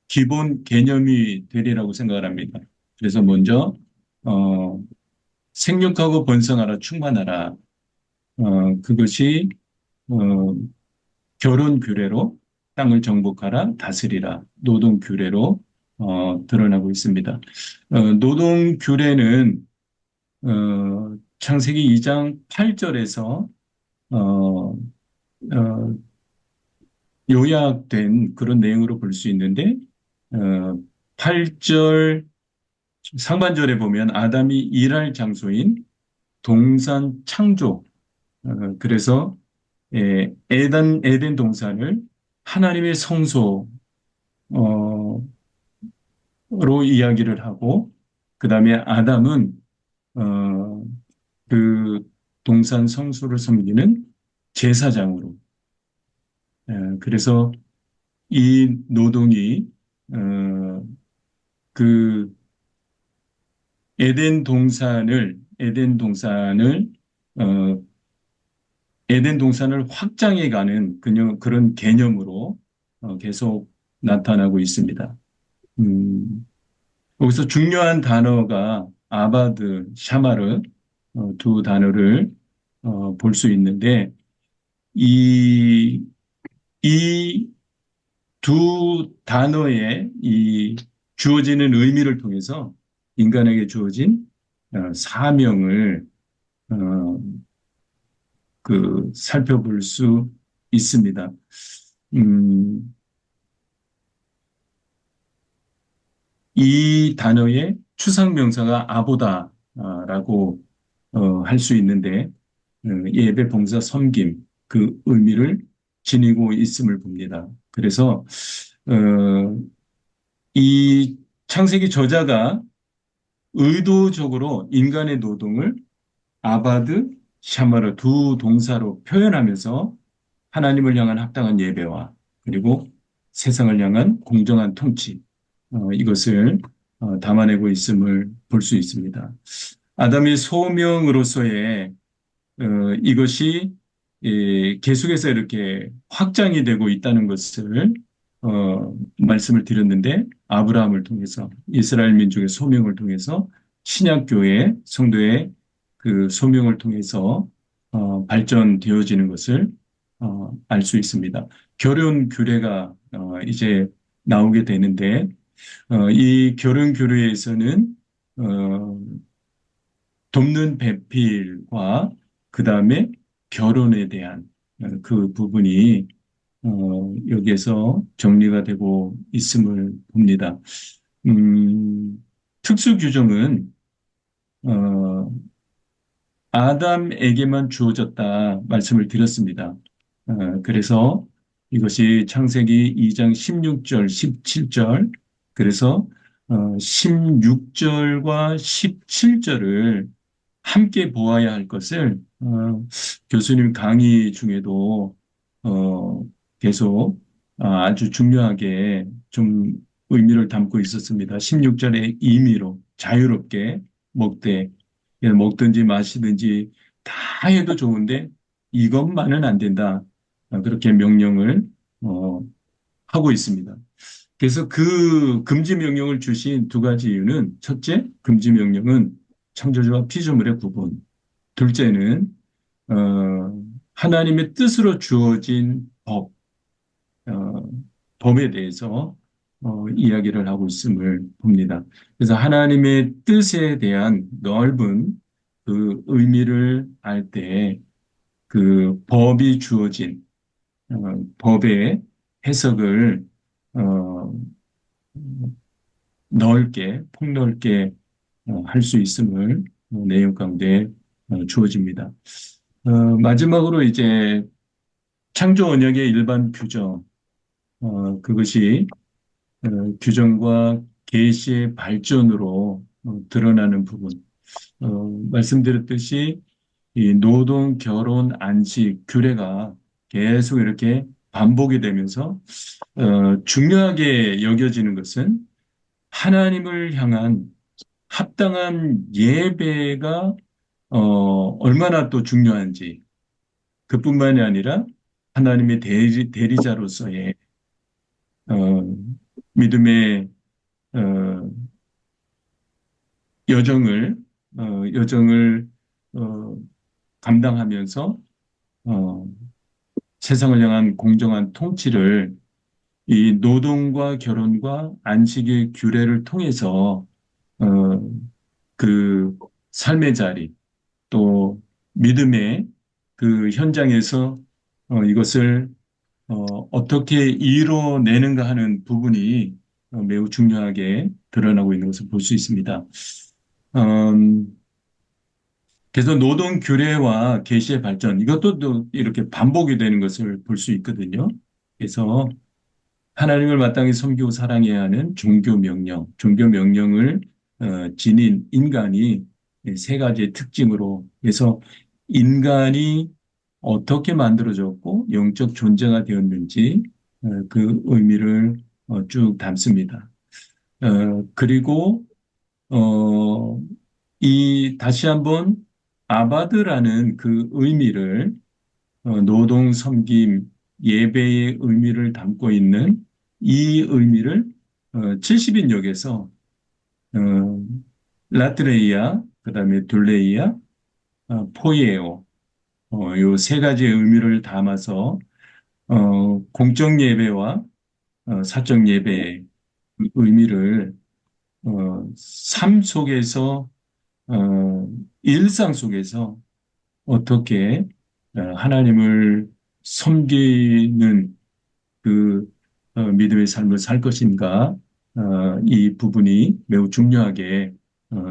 Speaker 4: 기본 개념이 되리라고 생각을 합니다. 그래서 먼저 어, 생육하고 번성하라 충만하라 그것이 어, 결혼 규례로 땅을 정복하라 다스리라 노동 규례로 드러나고 있습니다. 노동 규례는 창세기 2장 8절에서 어, 어, 요약된 그런 내용으로 볼 수 있는데 8절 상반절에 보면 아담이 일할 장소인 동산 창조 그래서 에덴 동산을 하나님의 성소로 이야기를 하고 그 다음에 아담은 어, 그 동산 성소를 섬기는 제사장으로 그래서 이 노동이 그 어, 에덴 동산을 확장해가는 그런 개념으로 계속 나타나고 있습니다. 여기서 중요한 단어가 아바드, 샤마르 두 단어를 볼 수 있는데 이 두 단어의 이 주어지는 의미를 통해서 인간에게 주어진 사명을 어, 살펴볼 수 있습니다. 이 단어의 추상명사가 아보다라고 할 수 있는데 예배, 봉사, 섬김 그 의미를 지니고 있음을 봅니다. 그래서 이 창세기 저자가 의도적으로 인간의 노동을 아바드, 샤마르 두 동사로 표현하면서 하나님을 향한 합당한 예배와 그리고 세상을 향한 공정한 통치 이것을 담아내고 있음을 볼 수 있습니다. 아담의 소명으로서의 이것이 계속해서 이렇게 확장이 되고 있다는 것을 말씀을 드렸는데 아브라함을 통해서 이스라엘 민족의 소명을 통해서 신약교회 성도의 그 소명을 통해서 발전되어지는 것을 알 수 있습니다. 결혼 규례가 이제 나오게 되는데 이 결혼 규례에서는 돕는 배필과 그 다음에 결혼에 대한 그 부분이 여기에서 정리가 되고 있음을 봅니다. 특수 규정은 아담에게만 주어졌다 말씀을 드렸습니다. 그래서 이것이 창세기 2장 16절, 17절, 그래서 16절과 17절을 함께 보아야 할 것을 교수님 강의 중에도 계속 아주 중요하게 좀 의미를 담고 있었습니다. 16절의 임의로 자유롭게 먹되, 먹든지 마시든지 다 해도 좋은데 이것만은 안 된다. 그렇게 명령을 어, 하고 있습니다. 그래서 그 금지 명령을 주신 두 가지 이유는, 첫째, 금지 명령은 창조주와 피조물의 구분. 둘째는 하나님의 뜻으로 주어진 법, 어, 법에 대해서 이야기를 하고 있음을 봅니다. 그래서 하나님의 뜻에 대한 넓은 그 의미를 알 때 그 법이 주어진 법의 해석을 어, 넓게, 폭넓게 할 수 있음을 내용 가운데 주어집니다. 마지막으로 이제 창조 언약의 일반 규정, 그것이 규정과 계시의 발전으로 드러나는 부분. 말씀드렸듯이 이 노동, 결혼, 안식, 규례가 계속 이렇게 반복이 되면서 중요하게 여겨지는 것은 하나님을 향한 합당한 예배가 얼마나 또 중요한지, 그뿐만이 아니라 하나님의 대리자로서의 어, 믿음의 어, 여정을 여정을 어, 감당하면서 어, 세상을 향한 공정한 통치를 이 노동과 결혼과 안식의 규례를 통해서 어, 그 삶의 자리, 또 믿음의 그 현장에서 이것을 어떻게 이뤄내는가 하는 부분이 매우 중요하게 드러나고 있는 것을 볼 수 있습니다. 음, 그래서 노동 규례와 계시의 발전, 이것도 또 이렇게 반복이 되는 것을 볼 수 있거든요. 그래서 하나님을 마땅히 섬기고 사랑해야 하는 종교 명령을 지닌 인간이 세 가지의 특징으로, 그래서 인간이 어떻게 만들어졌고 영적 존재가 되었는지 그 의미를 쭉 담습니다. 그리고 다시 한번 아바드라는 그 의미를 노동, 섬김, 예배의 의미를 담고 있는 이 의미를 70인역에서 라트레이아, 그 다음에 둘레이아, 포이에오, 요 세 가지의 의미를 담아서 공적 예배와 사적 예배의 의미를 삶 속에서 일상 속에서 어떻게 하나님을 섬기는 그 믿음의 삶을 살 것인가, 이 부분이 매우 중요하게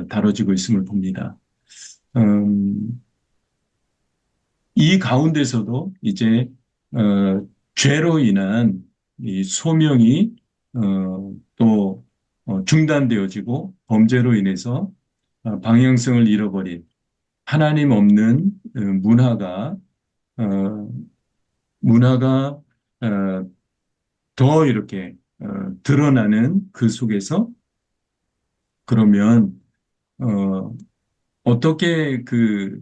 Speaker 4: 다뤄지고 있음을 봅니다. 음, 이 가운데서도 이제 죄로 인한 이 소명이 또 중단되어지고 범죄로 인해서 방향성을 잃어버린 하나님 없는 문화가 어, 문화가 더 이렇게 드러나는 그 속에서, 그러면 어떻게 그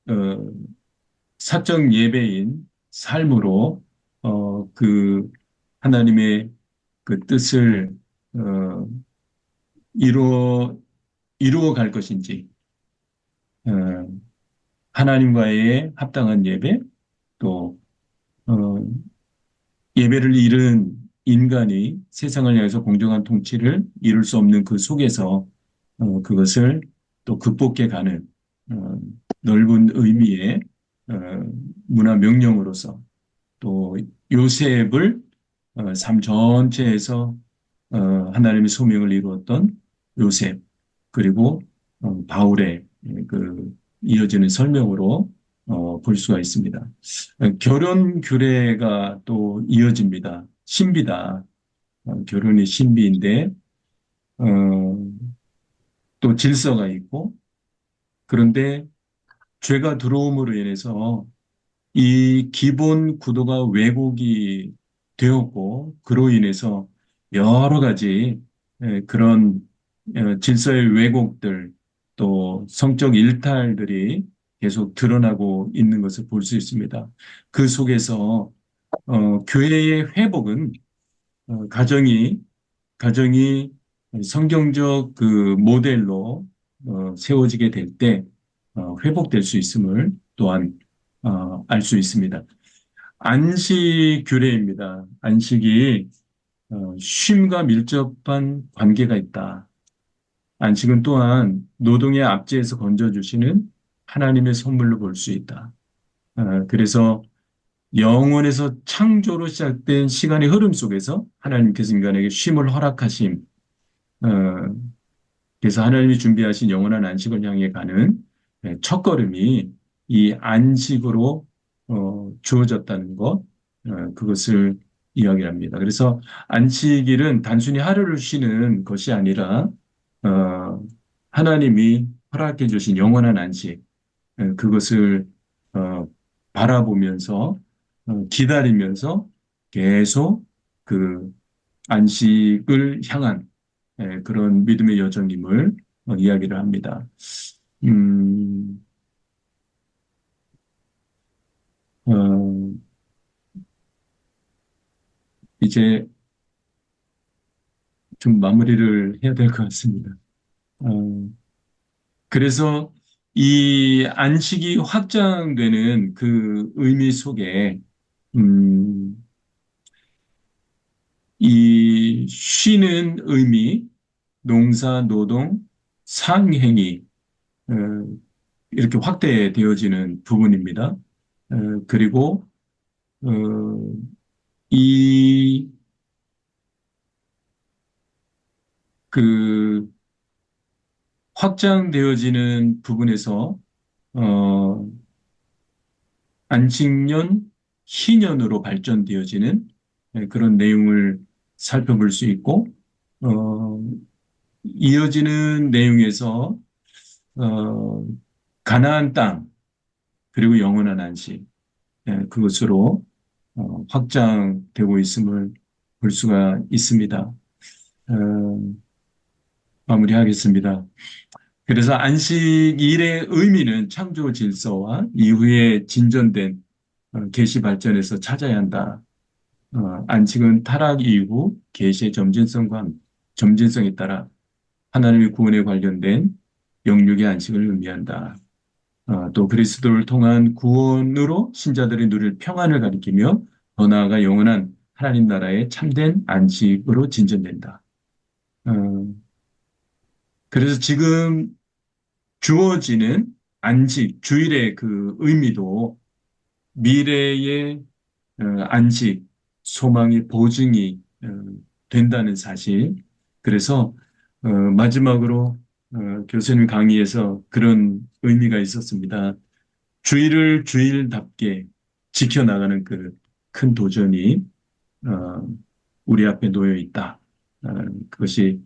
Speaker 4: 어, 사적 예배인 삶으로 그 하나님의 그 뜻을 어, 이루어 갈 것인지, 어, 하나님과의 합당한 예배, 또 어, 예배를 잃은 인간이 세상을 향해서 공정한 통치를 이룰 수 없는 그 속에서 그것을 또 극복해 가는 어, 넓은 의미의 어, 문화 명령으로서, 또 요셉을 삶 전체에서 하나님의 소명을 이루었던 요셉, 그리고 바울의 그 이어지는 설명으로 볼 수가 있습니다. 결혼 규례가 또 이어집니다. 신비다. 결혼이 신비인데 어, 또 질서가 있고, 그런데 죄가 들어옴으로 인해서 이 기본 구도가 왜곡이 되었고, 그로 인해서 여러 가지 그런 질서의 왜곡들, 또 성적 일탈들이 계속 드러나고 있는 것을 볼 수 있습니다. 그 속에서 교회의 회복은 가정이 성경적 그 모델로 세워지게 될 때 회복될 수 있음을 또한 알 수 있습니다. 안식 규례입니다. 안식이 쉼과 밀접한 관계가 있다. 안식은 또한 노동의 압제에서 건져주시는 하나님의 선물로 볼 수 있다. 그래서 영원에서 창조로 시작된 시간의 흐름 속에서 하나님께서 인간에게 쉼을 허락하심, 어, 그래서 하나님이 준비하신 영원한 안식을 향해 가는 첫걸음이 이 안식으로 주어졌다는 것, 그것을 이야기합니다. 그래서 안식일은 단순히 하루를 쉬는 것이 아니라 하나님이 허락해 주신 영원한 안식, 그것을 바라보면서 기다리면서 계속 그 안식을 향한 그런 믿음의 여정임을 이야기를 합니다. 어, 이제 좀 마무리를 해야 될 것 같습니다. 그래서 이 안식이 확장되는 그 의미 속에 이 쉬는 의미, 농사, 노동, 상행위 이렇게 확대되어지는 부분입니다. 그리고 이 그 확장되어지는 부분에서 안식년, 희년으로 발전되어지는 그런 내용을 살펴볼 수 있고 이어지는 내용에서 가나안 땅 그리고 영원한 안식 그것으로 확장되고 있음을 볼 수가 있습니다. 마무리하겠습니다. 그래서 안식일의 의미는 창조 질서와 이후에 진전된 계시 발전에서 찾아야 한다. 안식은 타락 이후 계시의 점진성에 따라 하나님의 구원에 관련된 영육의 안식을 의미한다. 또 그리스도를 통한 구원으로 신자들이 누릴 평안을 가리키며 더 나아가 영원한 하나님 나라의 참된 안식으로 진전된다. 그래서 지금 주어지는 안식, 주일의 그 의미도 미래의 안식, 소망의 보증이 된다는 사실. 그래서 마지막으로 교수님 강의에서 그런 의미가 있었습니다. 주일을 주일답게 지켜나가는 그 큰 도전이 우리 앞에 놓여 있다. 그것이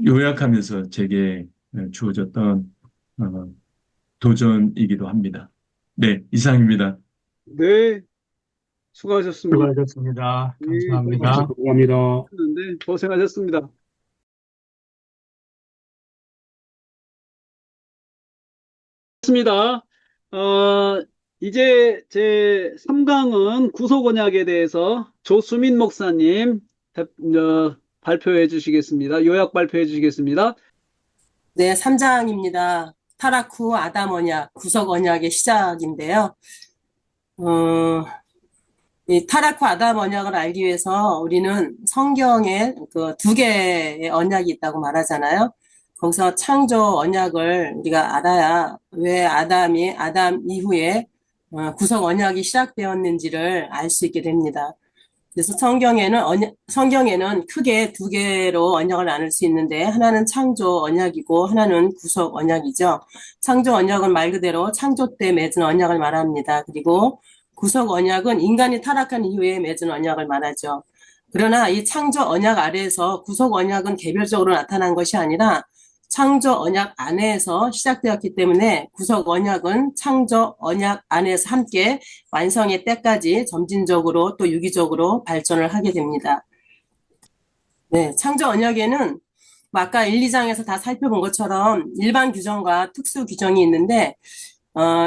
Speaker 4: 요약하면서 제게 주어졌던 도전이기도 합니다. 네, 이상입니다.
Speaker 1: 네, 수고하셨습니다.
Speaker 3: 수고하셨습니다.
Speaker 1: 네,
Speaker 3: 감사합니다.
Speaker 1: 감사합니다. 고생하셨습니다. 좋습니다. 이제 제 3강은 구속언약에 대해서 조수민 목사님 발표해 주시겠습니다. 요약 발표해 주시겠습니다.
Speaker 5: 네, 3장입니다. 타락 후 아담 언약, 구속 언약의 시작인데요. 이 타락 후 아담 언약을 알기 위해서 우리는 성경에 그 두 개의 언약이 있다고 말하잖아요. 거기서 창조 언약을 우리가 알아야 왜 아담 이후에 구속 언약이 시작되었는지를 알 수 있게 됩니다. 그래서 성경에는 크게 두 개로 언약을 나눌 수 있는데 하나는 창조 언약이고 하나는 구속 언약이죠. 창조 언약은 말 그대로 창조 때 맺은 언약을 말합니다. 그리고 구속 언약은 인간이 타락한 이후에 맺은 언약을 말하죠. 그러나 이 창조 언약 아래에서 구속 언약은 개별적으로 나타난 것이 아니라 창조 언약 안에서 시작되었기 때문에 구속 언약은 창조 언약 안에서 함께 완성의 때까지 점진적으로 또 유기적으로 발전을 하게 됩니다. 네, 창조 언약에는 뭐 아까 1, 2장에서 다 살펴본 것처럼 일반 규정과 특수 규정이 있는데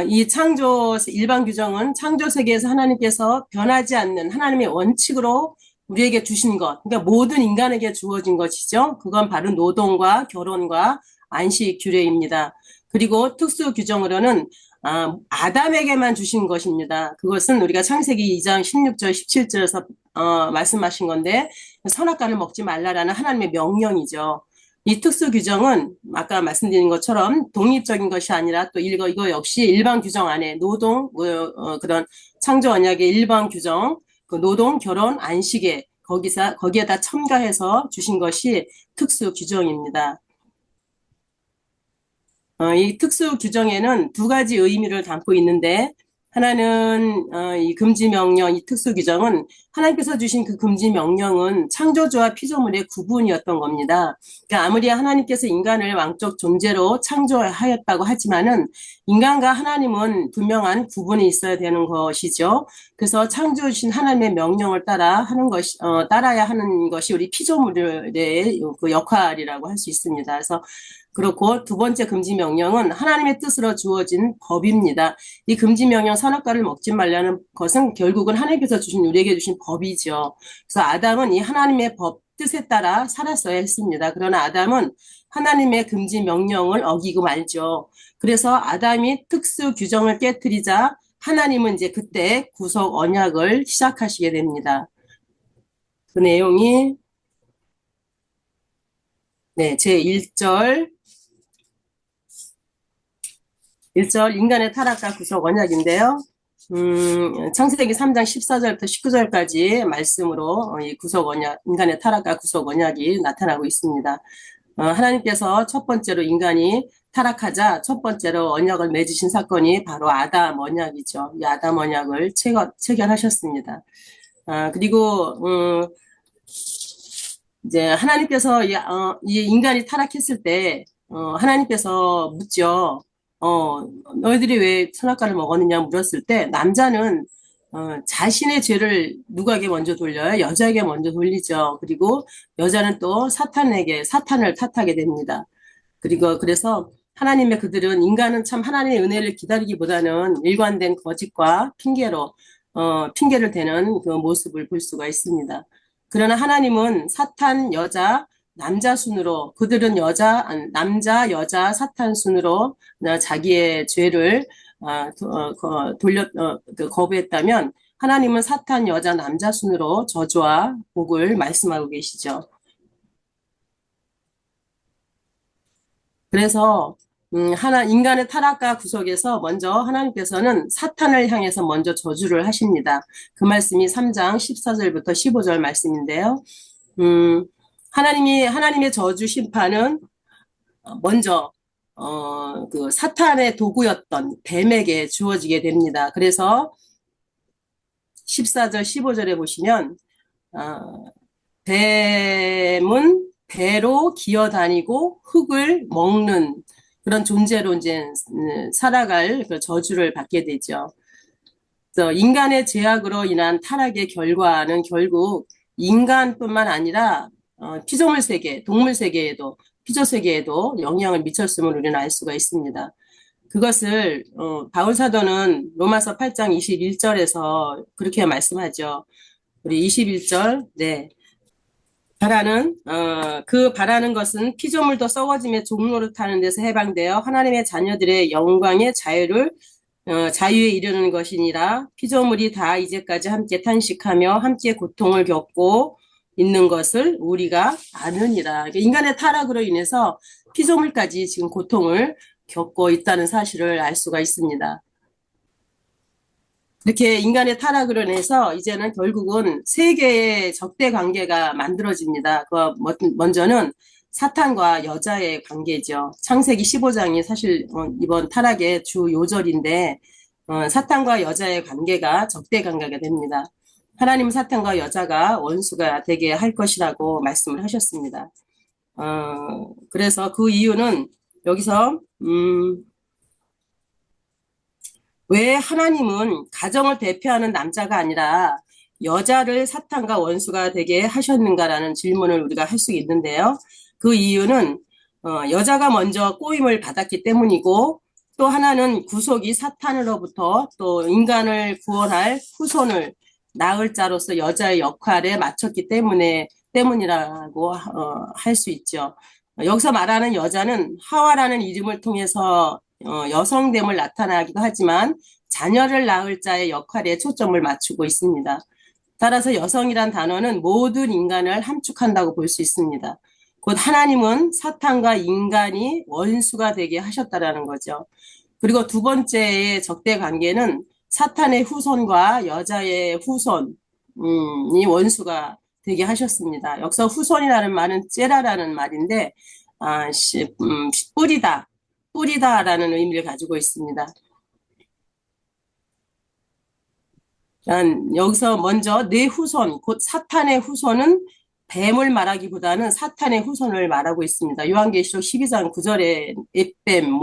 Speaker 5: 이 창조 일반 규정은 창조 세계에서 하나님께서 변하지 않는 하나님의 원칙으로 우리에게 주신 것, 그러니까 모든 인간에게 주어진 것이죠. 그건 바로 노동과 결혼과 안식 규례입니다. 그리고 특수 규정으로는 아담에게만 주신 것입니다. 그것은 우리가 창세기 2장 16절, 17절에서 말씀하신 건데 선악과를 먹지 말라라는 하나님의 명령이죠. 이 특수 규정은 아까 말씀드린 것처럼 독립적인 것이 아니라 또 이거 역시 일반 규정 안에 노동, 그런 창조 언약의 일반 규정, 그 노동, 결혼, 안식에 거기에다 첨가해서 주신 것이 특수 규정입니다. 이 특수 규정에는 두 가지 의미를 담고 있는데 하나는 이 금지 명령, 이 특수 규정은 하나님께서 주신 그 금지 명령은 창조주와 피조물의 구분이었던 겁니다. 그러니까 아무리 하나님께서 인간을 왕적 존재로 창조하였다고 하지만은 인간과 하나님은 분명한 구분이 있어야 되는 것이죠. 그래서 창조주신 하나님의 명령을 따라야 하는 것이 우리 피조물의 그 역할이라고 할 수 있습니다. 그래서 그렇고 두 번째 금지 명령은 하나님의 뜻으로 주어진 법입니다. 이 금지 명령 선악과를 먹지 말라는 것은 결국은 하나님께서 우리에게 주신 법이죠. 그래서 아담은 이 하나님의 법 뜻에 따라 살았어야 했습니다. 그러나 아담은 하나님의 금지 명령을 어기고 말죠. 그래서 아담이 특수 규정을 깨뜨리자 하나님은 이제 그때 구속 언약을 시작하시게 됩니다. 그 내용이 제1절 인간의 타락과 구속 언약인데요. 창세기 3장 14절부터 19절까지 말씀으로 이 구속 언약, 인간의 타락과 구속 언약이 나타나고 있습니다. 하나님께서 첫 번째로 인간이 타락하자 첫 번째로 언약을 맺으신 사건이 바로 아담 언약이죠. 이 아담 언약을 체결하셨습니다. 그리고 이제 하나님께서 이 인간이 타락했을 때 하나님께서 묻죠. 너희들이 왜 선악과를 먹었느냐 물었을 때 남자는 자신의 죄를 누구에게 먼저 돌려요? 여자에게 먼저 돌리죠. 그리고 여자는 또 사탄을 탓하게 됩니다. 그래서 그들은 인간은 참 하나님의 은혜를 기다리기보다는 일관된 거짓과 핑계를 대는 그 모습을 볼 수가 있습니다. 그러나 하나님은 사탄, 여자, 남자 순으로 그들은 남자, 여자, 사탄 순으로 자기의 죄를 거부했다면 하나님은 사탄, 여자, 남자 순으로 저주와 복을 말씀하고 계시죠. 그래서 인간의 타락과 구속에서 먼저 하나님께서는 사탄을 향해서 먼저 저주를 하십니다. 그 말씀이 3장 14절부터 15절 말씀인데요. 하나님의 저주 심판은 먼저 그 사탄의 도구였던 뱀에게 주어지게 됩니다. 그래서 14절 15절에 보시면 뱀은 배로 기어다니고 흙을 먹는 그런 존재로 이제 살아갈 그 저주를 받게 되죠. 그래서 인간의 죄악으로 인한 타락의 결과는 결국 인간뿐만 아니라 피조물 세계, 동물 세계에도, 피조 세계에도 영향을 미쳤음을 우리는 알 수가 있습니다. 그것을 바울 사도는 로마서 8장 21절에서 그렇게 말씀하죠. 우리 21절, 바라는 것은 피조물도 썩어짐의 종로를 타는 데서 해방되어 하나님의 자녀들의 영광의 자유에 이르는 것이니라. 피조물이 다 이제까지 함께 탄식하며 함께 고통을 겪고 있는 것을 우리가 아느니라. 인간의 타락으로 인해서 피조물까지 지금 고통을 겪고 있다는 사실을 알 수가 있습니다. 이렇게 인간의 타락으로 인해서 이제는 결국은 세계의 적대 관계가 만들어집니다. 먼저는 사탄과 여자의 관계죠. 창세기 15장이 사실 이번 타락의 주 요절인데 사탄과 여자의 관계가 적대 관계가 됩니다. 하나님은 사탄과 여자가 원수가 되게 할 것이라고 말씀을 하셨습니다. 그래서 그 이유는 여기서, 왜 하나님은 가정을 대표하는 남자가 아니라 여자를 사탄과 원수가 되게 하셨는가라는 질문을 우리가 할 수 있는데요. 그 이유는 여자가 먼저 꼬임을 받았기 때문이고, 또 하나는 구속이 사탄으로부터 또 인간을 구원할 후손을 낳을 자로서 여자의 역할에 맞췄기 때문이라고 할 수 있죠. 여기서 말하는 여자는 하와라는 이름을 통해서 여성됨을 나타나기도 하지만 자녀를 낳을 자의 역할에 초점을 맞추고 있습니다. 따라서 여성이란 단어는 모든 인간을 함축한다고 볼 수 있습니다. 곧 하나님은 사탄과 인간이 원수가 되게 하셨다라는 거죠. 그리고 두 번째의 적대 관계는 사탄의 후손과 여자의 후손이 원수가 되게 하셨습니다. 여기서 후손이라는 말은 째라라는 말인데 뿌리다라는 의미를 가지고 있습니다. 여기서 먼저 내 후손, 곧 사탄의 후손은 뱀을 말하기보다는 사탄의 후손을 말하고 있습니다. 요한계시록 12장 9절에 앳뱀,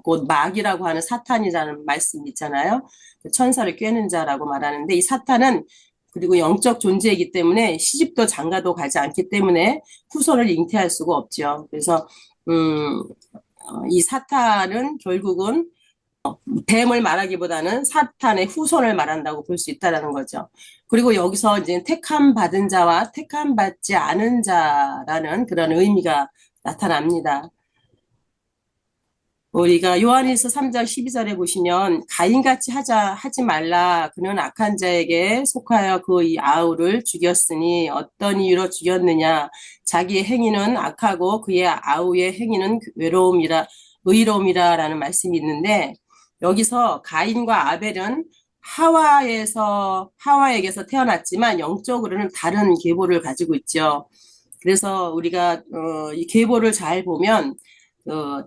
Speaker 5: 곧 마귀라고 하는 사탄이라는 말씀 있잖아요. 천사를 꿰는 자라고 말하는데 이 사탄은 그리고 영적 존재이기 때문에 시집도 장가도 가지 않기 때문에 후손을 잉태할 수가 없죠. 그래서 이 사탄은 결국은 뱀을 말하기보다는 사탄의 후손을 말한다고 볼 수 있다라는 거죠. 그리고 여기서 이제 택함 받은 자와 택함 받지 않은 자라는 그런 의미가 나타납니다. 우리가 요한일서 3장 12절에 보시면 가인같이 하지 말라. 그는 악한 자에게 속하여 그 이 아우를 죽였으니 어떤 이유로 죽였느냐. 자기의 행위는 악하고 그의 아우의 행위는 의로움이라라는 말씀이 있는데 여기서 가인과 아벨은 하와에게서 태어났지만 영적으로는 다른 계보를 가지고 있죠. 그래서 우리가 이 계보를 잘 보면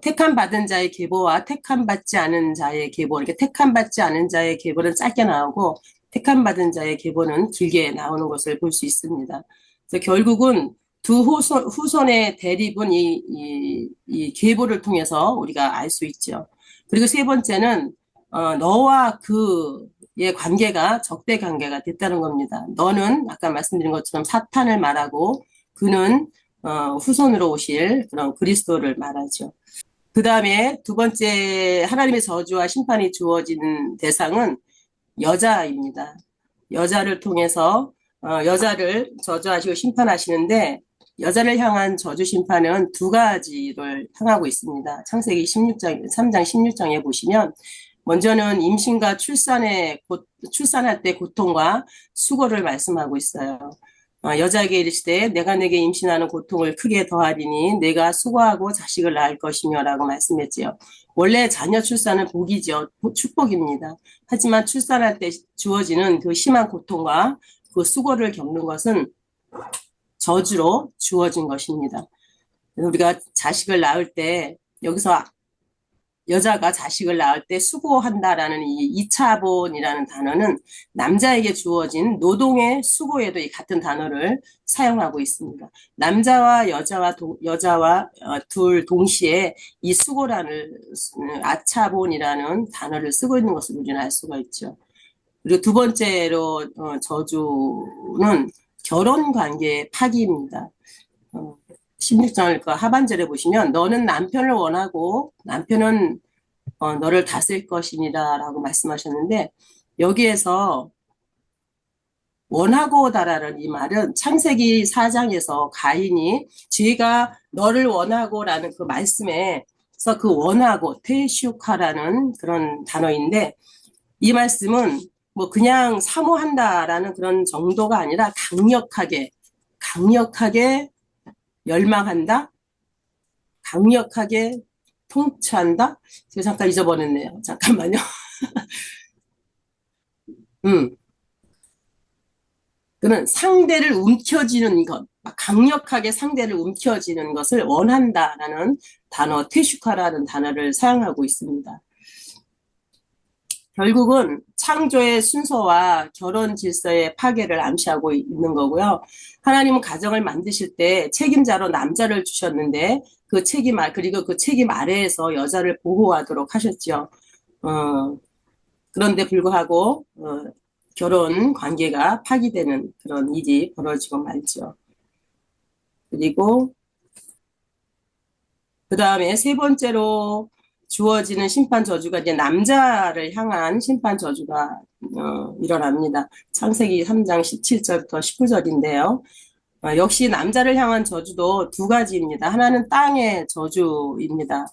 Speaker 5: 택함 받은 자의 계보와 택함 받지 않은 자의 계보, 이렇게 택함 받지 않은 자의 계보는 짧게 나오고 택함 받은 자의 계보는 길게 나오는 것을 볼 수 있습니다. 그래서 결국은 두 후손의 대립은 이 계보를 통해서 우리가 알 수 있죠. 그리고 세 번째는 너와 그의 관계가 적대 관계가 됐다는 겁니다. 너는 아까 말씀드린 것처럼 사탄을 말하고 그는 후손으로 오실 그런 그리스도를 말하죠. 그 다음에 두 번째 하나님의 저주와 심판이 주어진 대상은 여자입니다. 여자를 통해서 여자를 저주하시고 심판하시는데 여자를 향한 저주 심판은 두 가지를 향하고 있습니다. 창세기 3장 16장에 보시면 먼저는 임신과 출산할 때 고통과 수고를 말씀하고 있어요. 여자에게 이르시되 내가 내게 임신하는 고통을 크게 더하리니 내가 수고하고 자식을 낳을 것이며 라고 말씀했지요. 원래 자녀 출산은 복이죠. 축복입니다. 하지만 출산할 때 주어지는 그 심한 고통과 그 수고를 겪는 것은 저주로 주어진 것입니다. 우리가 자식을 낳을 때 여기서 여자가 자식을 낳을 때 수고한다라는 이 이차본이라는 단어는 남자에게 주어진 노동의 수고에도 이 같은 단어를 사용하고 있습니다. 남자와 여자와 둘 동시에 이 수고라는 아차본이라는 단어를 쓰고 있는 것을 우리는 알 수가 있죠. 그리고 두 번째로 저주는 결혼 관계의 파기입니다. 16절 그 하반절에 보시면 너는 남편을 원하고 남편은 너를 다스릴 것이니라 라고 말씀하셨는데 여기에서 원하고다라는 이 말은 창세기 4장에서 가인이 죄가 너를 원하고 라는 그 말씀에서 그 원하고 테슈카라는 그런 단어인데 이 말씀은 뭐 그냥 사모한다라는 그런 정도가 아니라 강력하게 열망한다? 강력하게 통치한다? 제가 잠깐 잊어버렸네요. 잠깐만요. 그는 상대를 움켜쥐는 것, 강력하게 상대를 움켜쥐는 것을 원한다라는 단어, 테슈카라는 단어를 사용하고 있습니다. 결국은 창조의 순서와 결혼 질서의 파괴를 암시하고 있는 거고요. 하나님은 가정을 만드실 때 책임자로 남자를 주셨는데 그리고 그 책임 아래에서 여자를 보호하도록 하셨죠. 그런데 불구하고 결혼 관계가 파기되는 그런 일이 벌어지고 말죠. 그리고 그 다음에 세 번째로 주어지는 심판 저주가 이제 남자를 향한 심판 저주가 일어납니다. 창세기 3장 17절부터 19절인데요. 역시 남자를 향한 저주도 두 가지입니다. 하나는 땅의 저주입니다.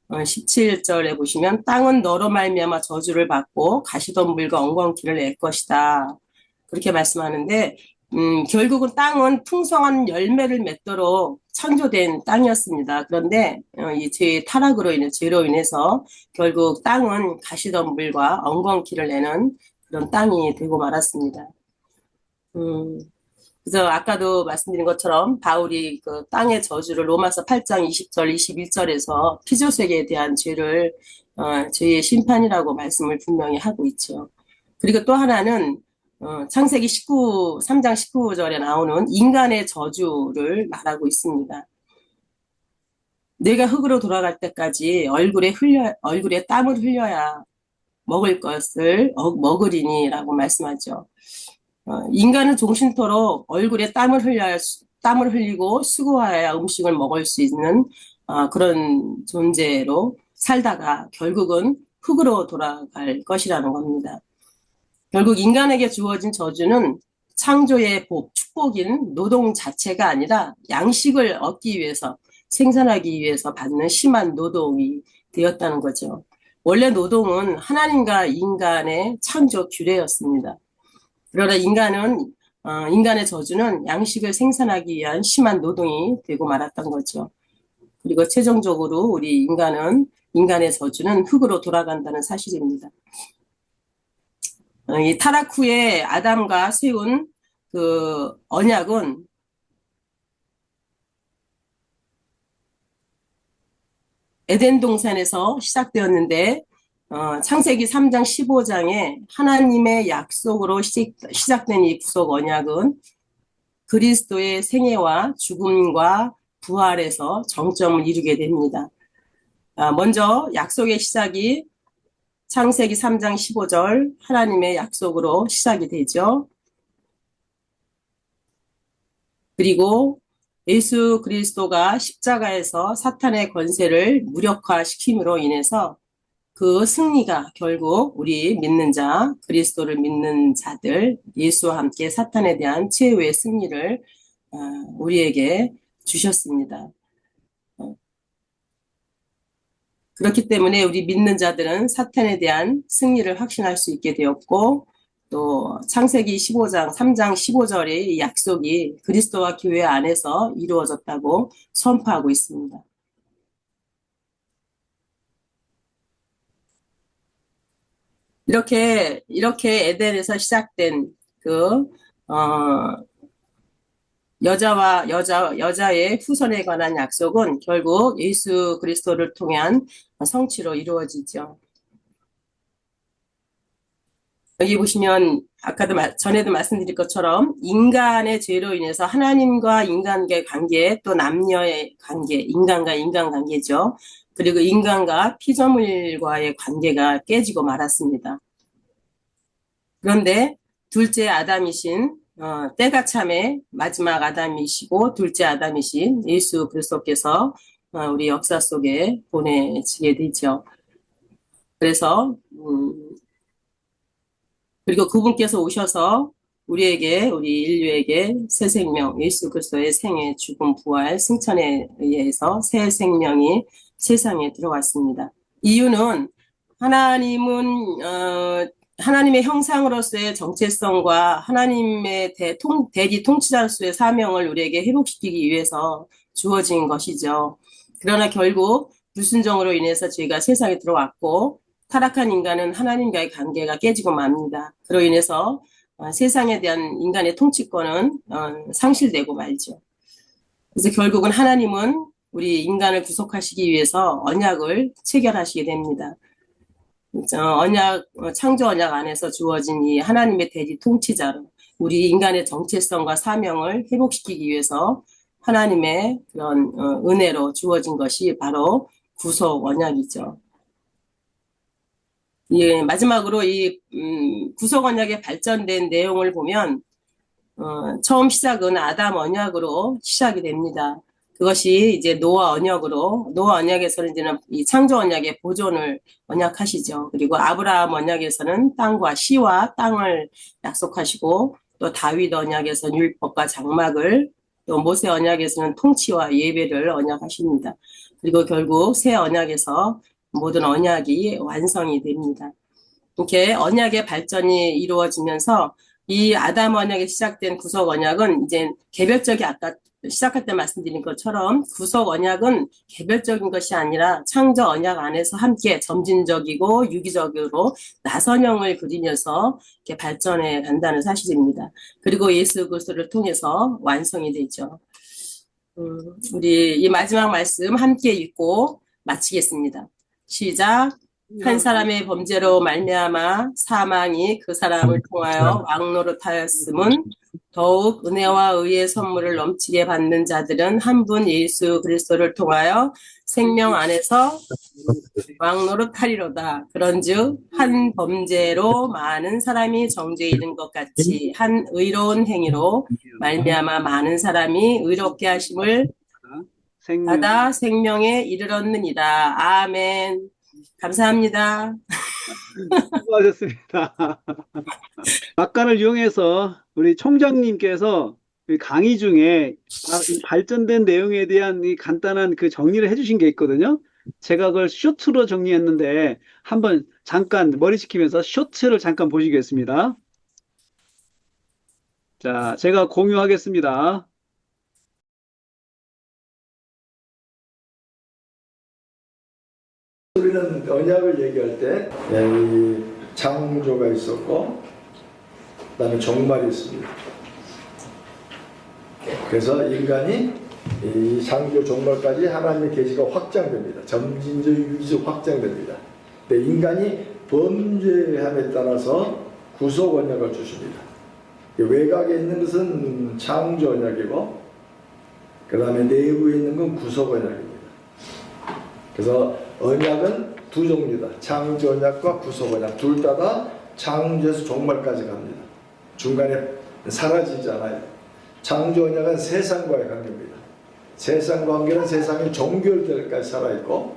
Speaker 5: 17절에 보시면 땅은 너로 말미암아 저주를 받고 가시덤불과 엉겅퀴를 낼 것이다. 그렇게 말씀하는데 결국은 땅은 풍성한 열매를 맺도록 창조된 땅이었습니다. 그런데 이 죄의 타락으로 인해 죄로 인해서 결국 땅은 가시덤불과 엉겅퀴를 내는 그런 땅이 되고 말았습니다. 그래서 아까도 말씀드린 것처럼 바울이 그 땅의 저주를 로마서 8장 20절, 21절에서 피조세계에 대한 죄를 죄의 심판이라고 말씀을 분명히 하고 있죠. 그리고 또 하나는 창세기 3장 19절에 나오는 인간의 저주를 말하고 있습니다. 내가 흙으로 돌아갈 때까지 얼굴에 땀을 흘려야 먹을 것을 먹으리니라고 말씀하죠. 인간은 종신토록 얼굴에 땀을 흘리고 수고하여야 음식을 먹을 수 있는 그런 존재로 살다가 결국은 흙으로 돌아갈 것이라는 겁니다. 결국 인간에게 주어진 저주는 창조의 축복인 노동 자체가 아니라 양식을 얻기 위해서 생산하기 위해서 받는 심한 노동이 되었다는 거죠. 원래 노동은 하나님과 인간의 창조 규례였습니다. 그러나 인간의 저주는 양식을 생산하기 위한 심한 노동이 되고 말았던 거죠. 그리고 최종적으로 우리 인간의 저주는 흙으로 돌아간다는 사실입니다. 이 타락 후에 아담과 세운 그 언약은 에덴 동산에서 시작되었는데 창세기 3장 15장에 하나님의 약속으로 시작된 이 구속 언약은 그리스도의 생애와 죽음과 부활에서 정점을 이루게 됩니다. 먼저 약속의 시작이 창세기 3장 15절 하나님의 약속으로 시작이 되죠. 그리고 예수 그리스도가 십자가에서 사탄의 권세를 무력화시킴으로 인해서 그 승리가 결국 우리 믿는 자, 그리스도를 믿는 자들, 예수와 함께 사탄에 대한 최후의 승리를 우리에게 주셨습니다. 그렇기 때문에 우리 믿는 자들은 사탄에 대한 승리를 확신할 수 있게 되었고, 또 창세기 15장 3장 15절의 이 약속이 그리스도와 교회 안에서 이루어졌다고 선포하고 있습니다. 이렇게 에덴에서 시작된 여자의 후손에 관한 약속은 결국 예수 그리스도를 통한 성취로 이루어지죠. 여기 보시면 전에도 말씀드린 것처럼 인간의 죄로 인해서 하나님과 인간의 관계, 또 남녀의 관계, 인간과 인간 관계죠. 그리고 인간과 피조물과의 관계가 깨지고 말았습니다. 그런데 둘째 아담이신 때가 참의 마지막 아담이시고 둘째 아담이신 예수 그리스도께서 우리 역사 속에 보내지게 되죠. 그래서 그리고 그분께서 오셔서 우리 인류에게 새 생명, 예수 그리스도의 생애, 죽음, 부활, 승천에 의해서 새 생명이 세상에 들어왔습니다. 이유는 하나님의 형상으로서의 정체성과 하나님의 대리 통치자로서의 사명을 우리에게 회복시키기 위해서 주어진 것이죠. 그러나 결국 불순종으로 인해서 죄가 세상에 들어왔고 타락한 인간은 하나님과의 관계가 깨지고 맙니다. 그로 인해서 세상에 대한 인간의 통치권은 상실되고 말죠. 그래서 결국은 하나님은 우리 인간을 구속하시기 위해서 언약을 체결하시게 됩니다. 창조 언약 안에서 주어진 이 하나님의 대리 통치자로 우리 인간의 정체성과 사명을 회복시키기 위해서 하나님의 그런 은혜로 주어진 것이 바로 구속 언약이죠. 예, 마지막으로 이 구속 언약의 발전된 내용을 보면 처음 시작은 아담 언약으로 시작이 됩니다. 그것이 이제 노아 언약에서는 이제는 이 창조 언약의 보존을 언약하시죠. 그리고 아브라함 언약에서는 땅과 씨와 땅을 약속하시고, 또 다윗 언약에서는 율법과 장막을, 또 모세 언약에서는 통치와 예배를 언약하십니다. 그리고 결국 새 언약에서 모든 언약이 완성이 됩니다. 이렇게 언약의 발전이 이루어지면서 이 아담 언약에 시작된 구속 언약은 이제 개별적인, 아까 시작할 때 말씀드린 것처럼 구속 언약은 개별적인 것이 아니라 창조 언약 안에서 함께 점진적이고 유기적으로 나선형을 그리면서 이렇게 발전해 간다는 사실입니다. 그리고 예수 그리스도를 통해서 완성이 되죠. 우리 이 마지막 말씀 함께 읽고 마치겠습니다. 시작. 한 사람의 범죄로 말미암아 사망이 그 사람을 통하여 왕노릇하였음은 더욱 은혜와 의의 선물을 넘치게 받는 자들은 한 분 예수 그리스도를 통하여 생명 안에서 왕노릇하리로다. 그런즉 한 범죄로 많은 사람이 정죄에 이른 것 같이 한 의로운 행위로 말미암아 많은 사람이 의롭게 하심을 받아 생명에 이르렀느니라. 아멘. 감사합니다.
Speaker 1: 수고하셨습니다. 막간을 이용해서 우리 총장님께서 강의 중에 이 발전된 내용에 대한 이 간단한 그 정리를 해주신 게 있거든요. 제가 그걸 쇼트로 정리했는데 한번 잠깐 머리 식히면서 쇼트를 잠깐 보시겠습니다. 자, 제가 공유하겠습니다.
Speaker 6: 우리는 언약을 얘기할 때 이 창조가 있었고 그다음에 종말이 있습니다. 그래서 인간이 이 창조 종말까지 하나님의 계시가 확장됩니다. 점진적 유기적 확장됩니다. 근데 인간이 범죄함에 따라서 구속 언약을 주십니다. 외곽에 있는 것은 창조 언약이고 그 다음에 내부에 있는 건 구속 언약입니다. 그래서 언약은 두 종류다. 창조 언약과 구속 언약 둘 다 창조에서 종말까지 갑니다. 중간에 사라지잖아요. 창조 언약은 세상과의 관계입니다. 세상 관계는 세상이 종결될 때까지 살아있고,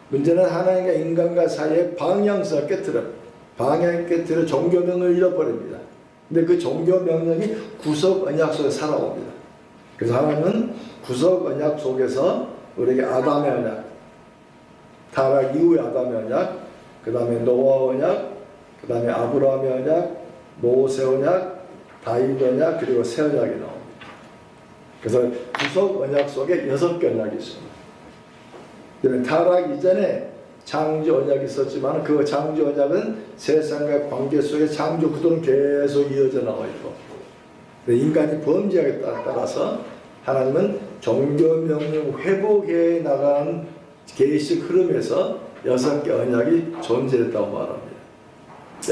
Speaker 6: 문제는 하나님과 인간과 사이의 방향성을 깨뜨려 종교 명령을 잃어버립니다. 근데 그 종교 명령이 구속 언약 속에 살아옵니다. 그래서 하나님은 구속 언약 속에서 우리에게 아담의 언약, 타락 이후의 아담의 언약, 그 다음에 노아 언약, 그 다음에 아브라함의 언약, 모세 언약, 다윗 언약, 그리고 새 언약이 나옵니다. 그래서 구속 언약 속에 6개 언약이 있습니다. 타락 이전에 창조 언약이 있었지만 그 창조 언약은 세상과 관계 속에 창조 구도는 계속 이어져 나와 있고, 인간이 범죄하에 따라서 하나님은 종교 명령 회복해 나가는 계시적 흐름에서 6개 언약이 존재했다고 말합니다.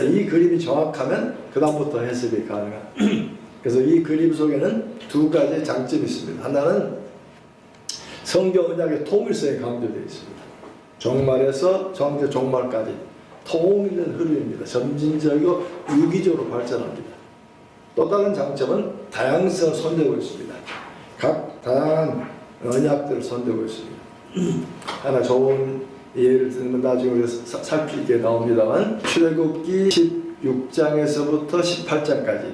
Speaker 6: 이 그림이 정확하면 그 다음부터 해석이 가능한. 그래서 이 그림 속에는 두 가지 장점이 있습니다. 하나는 성경 언약의 통일성이 강조되어 있습니다. 종말에서 종말까지 통일된 흐름입니다. 점진적이고 유기적으로 발전합니다. 또 다른 장점은 다양성을 손대고 있습니다. 각 다양한 언약들을 손대고 있습니다. 하나 좋은 예를 들면 나중에 우리가 살피게 나옵니다만, 출애굽기 16장에서부터 18장까지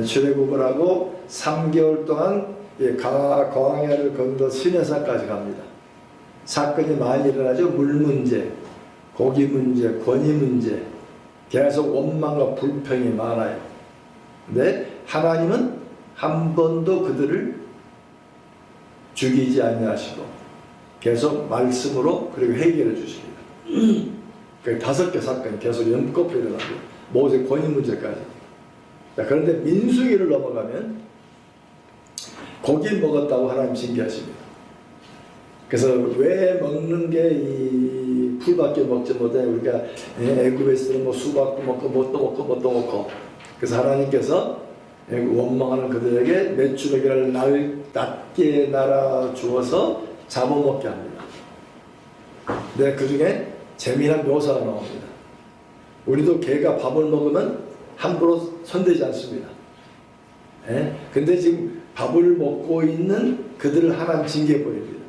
Speaker 6: 출애굽을 하고 3개월 동안 광야를 건너 시내산까지 갑니다. 사건이 많이 일어나죠. 물 문제, 고기 문제, 권위 문제, 계속 원망과 불평이 많아요. 근데 하나님은 한 번도 그들을 죽이지 아니하시고 계속 말씀으로 그리고 해결해 주십니다. 그 5개 사건이 계속 연kop해 일어납니다. 모세 권위 문제까지. 그런데 민수기를 넘어가면 고기 먹었다고 하나님 징계하십니다. 그래서 왜 먹는 게 이 풀밖에 먹지 못해 우리가 애굽에서는 뭐 수박도 먹고 뭣도 먹고 뭣도 먹고 그래서 하나님께서 원망하는 그들에게 메추라기를 낮게 날아 주어서 잡아먹게 합니다. 근데 그 중에 재미난 묘사가 나옵니다. 우리도 개가 밥을 먹으면 함부로 손대지 않습니다. 근데 지금 밥을 먹고 있는 그들을 하나님 징계해 버립니다.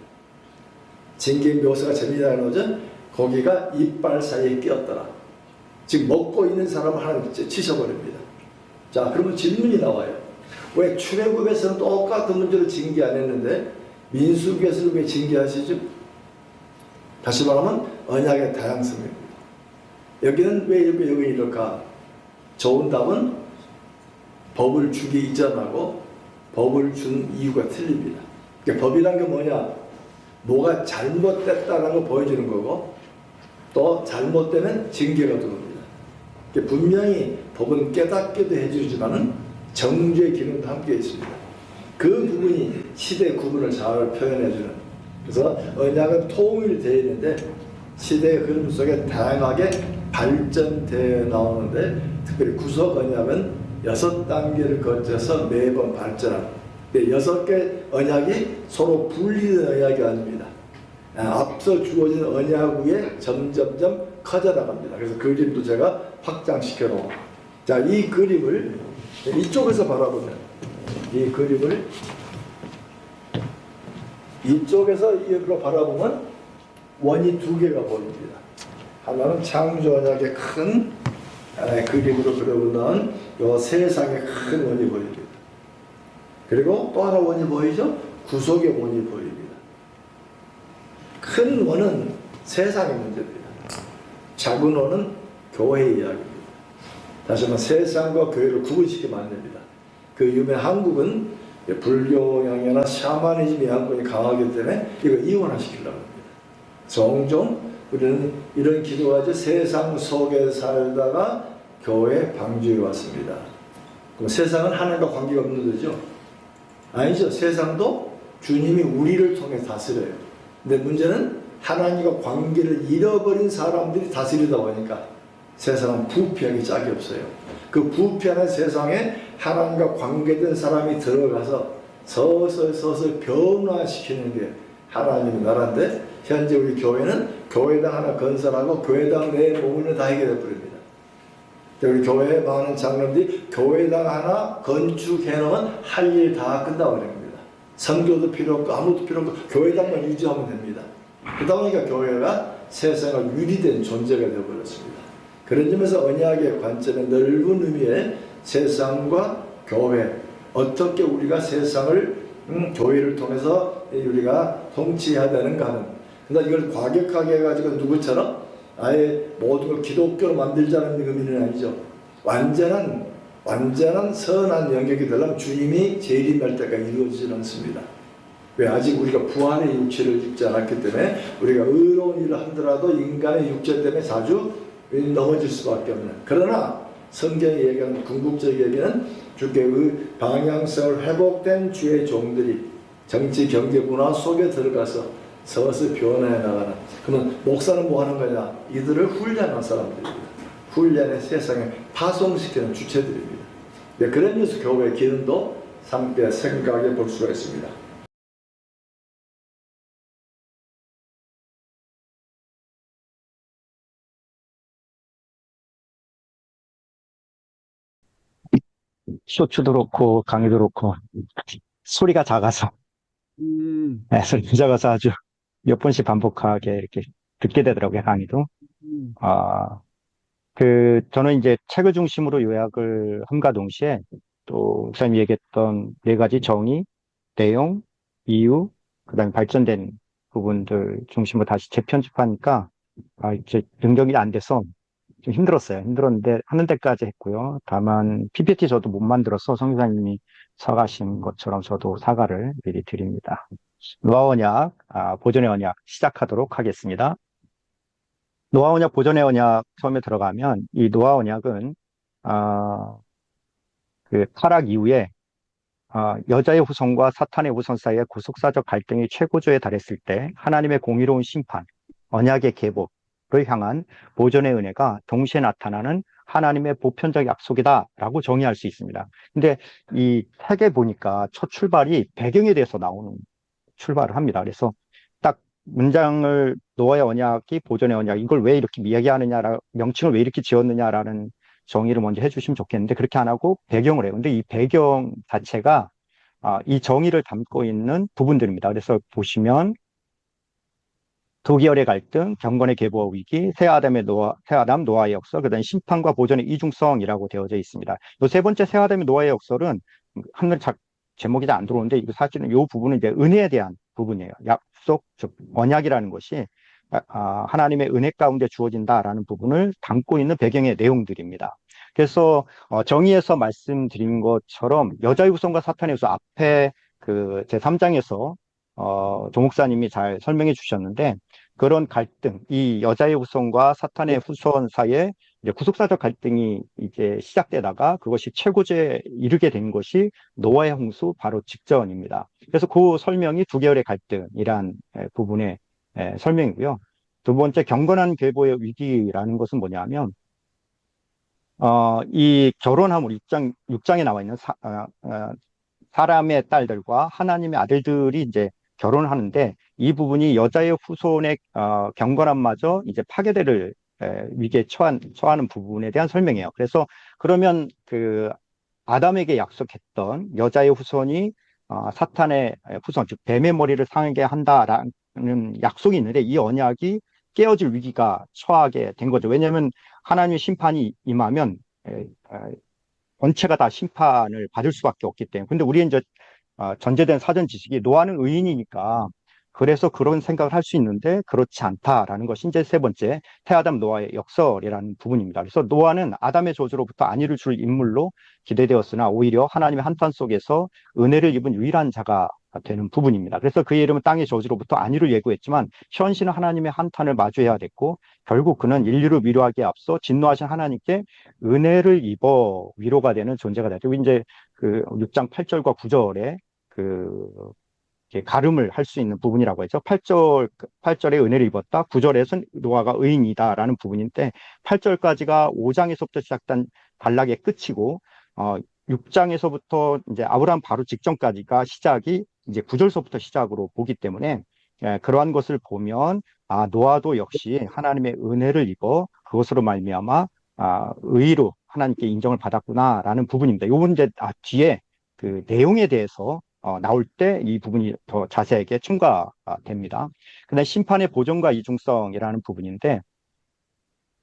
Speaker 6: 징계 묘사가 재미나는 거죠. 거기가 이빨 사이에 끼었더라. 지금 먹고 있는 사람을 하나님 치셔버립니다. 자, 그러면 질문이 나와요. 왜 출애굽에서는 똑같은 문제로 징계 안 했는데 민수기에서는 왜 징계하시죠? 다시 말하면 언약의 다양성입니다. 여기는 왜 여기 이럴까? 좋은 답은 법을 주기 이전하고 법을 준 이유가 틀립니다. 그러니까 법이란 게 뭐가 잘못됐다는 걸 보여주는 거고 또 잘못되면 징계가 들어옵니다. 그러니까 분명히 법은 깨닫게도 해주지만은 정죄의 기능도 함께 있습니다. 그 부분이 시대 구분을 잘 표현해주는. 그래서 언약은 통일되어 있는데 시대의 흐름 속에 다양하게 발전되어 나오는데 특별히 구속 언약은 6단계를 거쳐서 매번 발전합니다. 6개 언약이 서로 분리된 언약이 아닙니다. 앞서 주어진 언약 위에 점점점 커져나갑니다. 그래서 그림도 제가 확장시켜 놓은. 자, 이 그림을 이쪽에서 바라보면 이 그림을 이쪽에서 이쪽으로 바라보면 원이 2개가 보입니다. 하나는 창조 언약의 큰 그림으로 그려본 요 세상의 큰 원이 보입니다. 그리고 또 하나 원이 보이죠? 구속의 원이 보입니다. 큰 원은 세상의 문제입니다. 작은 원은 교회의 이야기입니다. 다시 한번 세상과 교회를 구분시키면 안 됩니다. 그 유명 한국은 불교 영향이나 샤머니즘 영향권이 강하기 때문에 이거 이원화시키려고 합니다. 종종 우리는 이런 기도가 세상 속에 살다가 교회 방주에 왔습니다. 그럼 세상은 하나님과 관계가 없는 거죠? 아니죠. 세상도 주님이 우리를 통해 다스려요. 근데 문제는 하나님과 관계를 잃어버린 사람들이 다스리다 보니까 세상은 부패하기 짝이 없어요. 그 부패하는 세상에 하나님과 관계된 사람이 들어가서 서서히 변화시키는 게 하나님의 나라인데 현재 우리 교회는 교회당 하나 건설하고 교회당 내 몸을 다 해결해 버립니다. 우리 교회에 많은 장로들이 교회당 하나 건축해놓으면 할 일 다 끝나버립니다. 선교도 필요 없고 아무것도 필요 없고 교회당만 유지하면 됩니다. 그러다 보니까 교회가 세상을 유리된 존재가 되어버렸습니다. 그런 점에서 언약의 관점의 넓은 의미의 세상과 교회, 어떻게 우리가 세상을 교회를 통해서 우리가 통치해야 되는가 하는. 그러나 이걸 과격하게 해가지고 누구처럼 아예 모든 걸 기독교로 만들자는 의미는 아니죠. 완전한 선한 영역이 되려면 주님이 재림할 때가 이루어지지 않습니다. 왜? 아직 우리가 부활의 육체를 입지 않았기 때문에 우리가 의로운 일을 하더라도 인간의 육체 때문에 자주 넘어질 수밖에 없는. 그러나 성경이 얘기하는 궁극적 얘기는 주께의 방향성을 회복된 주의 종들이 정치, 경제, 문화 속에 들어가서 서서히 변화해 나가는. 그러면 목사는 뭐 하는 거냐? 이들을 훈련한 사람들입니다. 훈련의 세상에 파송시키는 주체들입니다. 네, 그런 점에서 교회의 기능도 상대 생각해 볼 수가 있습니다.
Speaker 7: 쇼츠도 그렇고 강의도 그렇고 소리가 작아서 소리가 작아서 아주 몇 번씩 반복하게 이렇게 듣게 되더라고요, 강의도. 저는 이제 책을 중심으로 요약을 함과 동시에 또 목사님이 얘기했던 4가지 정의, 내용, 이유, 그다음에 발전된 부분들 중심으로 다시 재편집하니까 이제 능력이 안 돼서 좀 힘들었어요. 힘들었는데 하는 데까지 했고요. 다만 PPT 저도 못 만들어서 성교사님이 사과하신 것처럼 저도 사과를 미리 드립니다. 노아 언약, 보존의 언약 시작하도록 하겠습니다. 노아 언약, 보존의 언약 처음에 들어가면 이 노아 언약은 그 타락 이후에 여자의 후손과 사탄의 후손 사이의 구속사적 갈등이 최고조에 달했을 때 하나님의 공의로운 심판, 언약의 계보를 향한 보존의 은혜가 동시에 나타나는 하나님의 보편적 약속이다라고 정의할 수 있습니다. 근데 이 책에 보니까 첫 출발이 배경에 대해서 나오는 출발을 합니다. 그래서 딱 문장을 노아의 언약이 보존의 언약, 이걸 왜 이렇게 이야기하느냐, 명칭을 왜 이렇게 지었느냐라는 정의를 먼저 해주시면 좋겠는데 그렇게 안 하고 배경을 해요. 근데 이 배경 자체가 이 정의를 담고 있는 부분들입니다. 그래서 보시면 두 계열의 갈등, 경건의 계보와 위기, 새 아담 노아의 역설, 그다음에 심판과 보존의 이중성이라고 되어져 있습니다. 이 세 번째 새 아담의 노아의 역설은 한글 제목이 잘 안 들어오는데 이거 사실은 이 부분은 이제 은혜에 대한 부분이에요. 약속, 즉 언약이라는 것이 하나님의 은혜 가운데 주어진다라는 부분을 담고 있는 배경의 내용들입니다. 그래서 정의에서 말씀드린 것처럼 여자의 후손과 사탄의 후손 앞에 그 제3장에서 조 목사님이 잘 설명해 주셨는데 그런 갈등, 이 여자의 후손과 사탄의 후손 사이에 이제 구속사적 갈등이 이제 시작되다가 그것이 최고조에 이르게 된 것이 노아의 홍수 바로 직전입니다. 그래서 그 설명이 두 계열의 갈등이란 부분의 설명이고요. 두 번째 경건한 계보의 위기라는 것은 뭐냐면 이 결혼함을 6장에 나와 있는 사람의 딸들과 하나님의 아들들이 이제 결혼을 하는데 이 부분이 여자의 후손의 경건함마저 이제 파괴될 위기에 처하는 부분에 대한 설명이에요. 그래서 그러면 그 아담에게 약속했던 여자의 후손이 사탄의 후손, 즉 뱀의 머리를 상하게 한다라는 약속이 있는데 이 언약이 깨어질 위기가 처하게 된 거죠. 왜냐하면 하나님의 심판이 임하면 전체가 다 심판을 받을 수밖에 없기 때문에. 근데 우리는 이제 전제된 사전 지식이 노아는 의인이니까 그래서 그런 생각을 할 수 있는데 그렇지 않다라는 것이 이제 세 번째 태아담 노아의 역설이라는 부분입니다. 그래서 노아는 아담의 저주로부터 안위를 줄 인물로 기대되었으나 오히려 하나님의 한탄 속에서 은혜를 입은 유일한 자가 되는 부분입니다. 그래서 그의 이름은 땅의 저주로부터 안위를 예고했지만 현실은 하나님의 한탄을 마주해야 됐고 결국 그는 인류를 위로하기에 앞서 진노하신 하나님께 은혜를 입어 위로가 되는 존재가 되죠. 이제 그 6장 8절과 9절에 그 가름을 할 수 있는 부분이라고 했죠. 8절에 은혜를 입었다. 9절에서는 노아가 의인이다라는 부분인데 8절까지가 5장에서부터 시작된 단락의 끝이고 6장에서부터 이제 아브라함 바로 직전까지가 시작이 이제 9절서부터 시작으로 보기 때문에 그러한 것을 보면 노아도 역시 하나님의 은혜를 입어 그것으로 말미암아 의로 하나님께 인정을 받았구나라는 부분입니다. 이 부분 이제 뒤에 그 내용에 대해서 나올 때 이 부분이 더 자세하게 첨가됩니다. 근데 심판의 보존과 이중성이라는 부분인데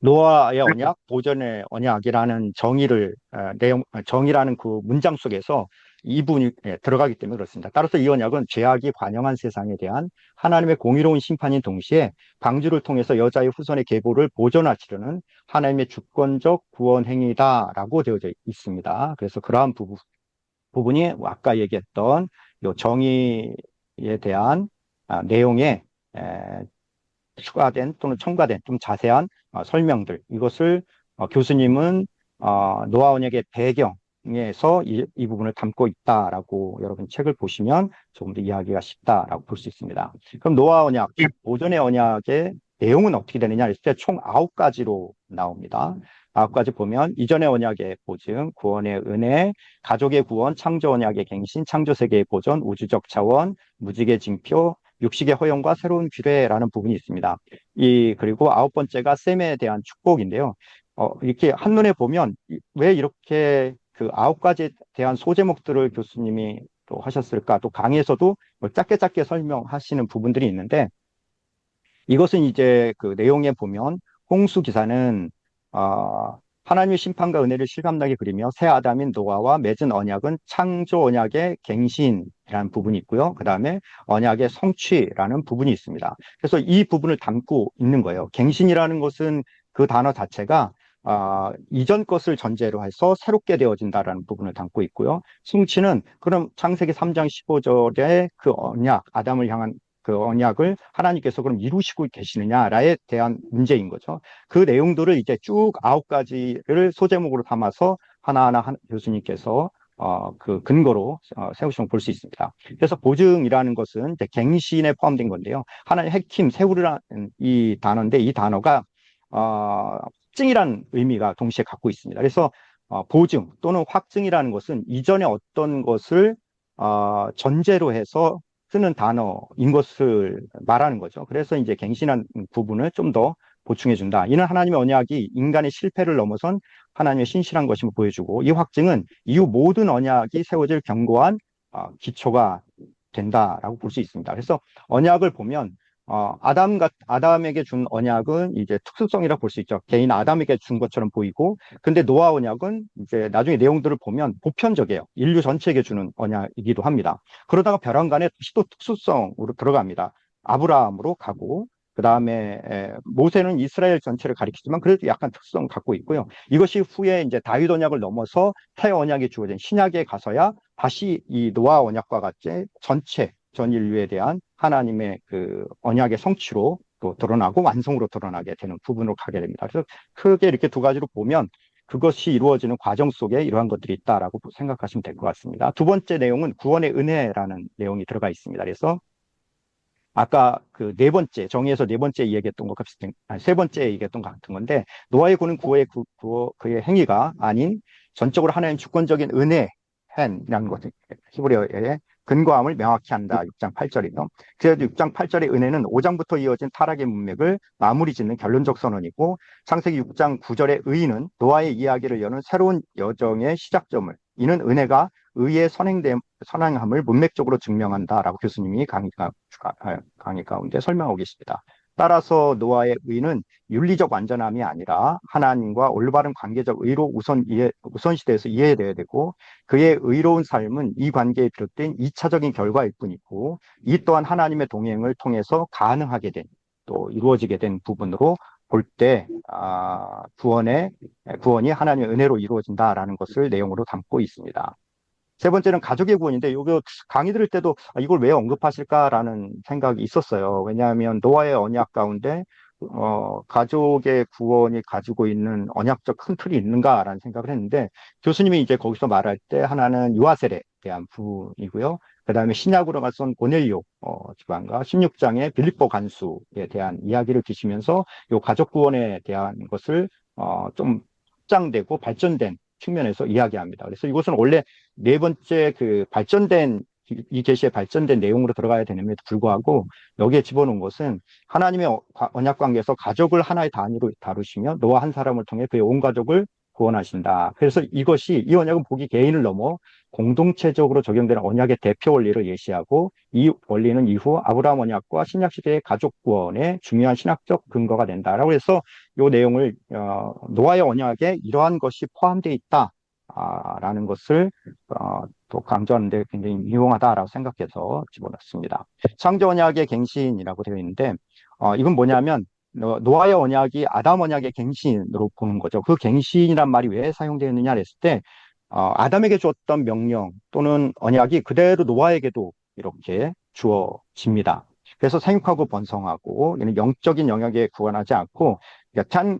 Speaker 7: 노아의 언약, 보존의 언약이라는 정의라는 그 문장 속에서 이 부분이 들어가기 때문에 그렇습니다. 따라서 이 언약은 죄악이 관영한 세상에 대한 하나님의 공의로운 심판인 동시에 방주를 통해서 여자의 후손의 계보를 보존하시려는 하나님의 주권적 구원 행위다라고 되어져 있습니다. 그래서 그러한 부분이 아까 얘기했던 요 정의에 대한 내용에 추가된 또는 첨가된 좀 자세한 설명들, 이것을 교수님은 노아 언약의 배경에서 이 부분을 담고 있다라고 여러분 책을 보시면 조금 더 이해하기가 쉽다라고 볼 수 있습니다. 그럼 노아 언약, 보존의 언약의 내용은 어떻게 되느냐 했을 때 총 9가지로 나옵니다. 9가지 보면 이전의 언약의 보증, 구원의 은혜, 가족의 구원, 창조 언약의 갱신, 창조 세계의 보존, 우주적 차원, 무직의 징표, 육식의 허용과 새로운 규례라는 부분이 있습니다. 그리고 9번째가 셈에 대한 축복인데요. 이렇게 한눈에 보면 왜 이렇게 그 9가지에 대한 소제목들을 교수님이 또 하셨을까? 또 강의에서도 짧게 설명하시는 부분들이 있는데 이것은 이제 그 내용에 보면 홍수 기사는 하나님의 심판과 은혜를 실감나게 그리며 새 아담인 노아와 맺은 언약은 창조 언약의 갱신이라는 부분이 있고요. 그 다음에 언약의 성취라는 부분이 있습니다. 그래서 이 부분을 담고 있는 거예요. 갱신이라는 것은 그 단어 자체가 이전 것을 전제로 해서 새롭게 되어진다라는 부분을 담고 있고요. 성취는 그럼 창세기 3장 15절에 그 언약, 아담을 향한 그 언약을 하나님께서 그럼 이루시고 계시느냐에 대한 문제인 거죠. 그 내용들을 이제 쭉 9가지를 소제목으로 담아서 하나하나 교수님께서 그 근거로 세우시면 볼 수 있습니다. 그래서 보증이라는 것은 이제 갱신에 포함된 건데요. 하나의 핵심 세우라는 이 단어인데 이 단어가 확증이라는 의미가 동시에 갖고 있습니다. 그래서 보증 또는 확증이라는 것은 이전에 어떤 것을 전제로 해서 쓰는 단어인 것을 말하는 거죠. 그래서 이제 갱신한 부분을 좀 더 보충해 준다. 이는 하나님의 언약이 인간의 실패를 넘어선 하나님의 신실한 것임을 보여주고 이 확증은 이후 모든 언약이 세워질 견고한 기초가 된다라고 볼 수 있습니다. 그래서 언약을 보면 아담에게 준 언약은 이제 특수성이라 볼 수 있죠. 개인 아담에게 준 것처럼 보이고, 근데 노아 언약은 이제 나중에 내용들을 보면 보편적이에요. 인류 전체에게 주는 언약이기도 합니다. 그러다가 벼랑간에 또 특수성으로 들어갑니다. 아브라함으로 가고, 그 다음에 모세는 이스라엘 전체를 가리키지만 그래도 약간 특수성 갖고 있고요. 이것이 후에 이제 다윗 언약을 넘어서 새 언약이 주어진 신약에 가서야 다시 이 노아 언약과 같이 전체 전 인류에 대한 하나님의 그 언약의 성취로 또 드러나고 완성으로 드러나게 되는 부분으로 가게 됩니다. 그래서 크게 이렇게 두 가지로 보면 그것이 이루어지는 과정 속에 이러한 것들이 있다라고 생각하시면 될 것 같습니다. 두 번째 내용은 구원의 은혜라는 내용이 들어가 있습니다. 그래서 아까 그 네 번째, 정의에서 네 번째 이야기했던 것 같은, 세 번째 얘기했던 것 같은 건데, 노아의 구는 그의 행위가 아닌 전적으로 하나님 주권적인 은혜라는 것, 히브리어의 근거함을 명확히 한다. 6장 8절이요. 그래도 6장 8절의 은혜는 5장부터 이어진 타락의 문맥을 마무리 짓는 결론적 선언이고, 창세기 6장 9절의 의는 노아의 이야기를 여는 새로운 여정의 시작점을, 이는 은혜가 의의 선행함을 문맥적으로 증명한다라고 교수님이 강의 가운데 설명하고 계십니다. 따라서 노아의 의는 윤리적 완전함이 아니라 하나님과 올바른 관계적 의로 우선시돼서 이해되어야 되고, 그의 의로운 삶은 이 관계에 비롯된 2차적인 결과일 뿐이고, 이 또한 하나님의 동행을 통해서 가능하게 된, 또 이루어지게 된 부분으로 볼 때 구원이 하나님의 은혜로 이루어진다라는 것을 내용으로 담고 있습니다. 세 번째는 가족의 구원인데, 이거 강의 들을 때도 이걸 왜 언급하실까라는 생각이 있었어요. 왜냐하면 노아의 언약 가운데 가족의 구원이 가지고 있는 언약적 큰 틀이 있는가라는 생각을 했는데, 교수님이 이제 거기서 말할 때 하나는 유아셀에 대한 부분이고요. 그 다음에 신약으로 가선 고넬료 집안과 16장의 빌립보 간수에 대한 이야기를 주시면서 이 가족 구원에 대한 것을 좀 확장되고 발전된 측면에서 이야기합니다. 그래서 이것은 원래 네 번째 그 이 계시의 발전된 내용으로 들어가야 되는데도 불구하고 여기에 집어넣은 것은 하나님의 언약 관계에서 가족을 하나의 단위로 다루시며 노아 한 사람을 통해 그의 온 가족을 구원하신다. 그래서 이 언약은 보기 개인을 넘어 공동체적으로 적용되는 언약의 대표 원리를 예시하고, 이 원리는 이후 아브라함 언약과 신약 시대의 가족 구원의 중요한 신학적 근거가 된다라고 해서 이 내용을 노아의 언약에 이러한 것이 포함되어 있다. 라는 것을 또 강조하는데 굉장히 유용하다라고 생각해서 집어넣습니다. 창조 언약의 갱신이라고 되어 있는데 이건 뭐냐면 노아의 언약이 아담 언약의 갱신으로 보는 거죠. 그 갱신이란 말이 왜 사용되었느냐 했을 때 아담에게 주었던 명령 또는 언약이 그대로 노아에게도 이렇게 주어집니다. 그래서 생육하고 번성하고 이는 영적인 영역에 구간하지 않고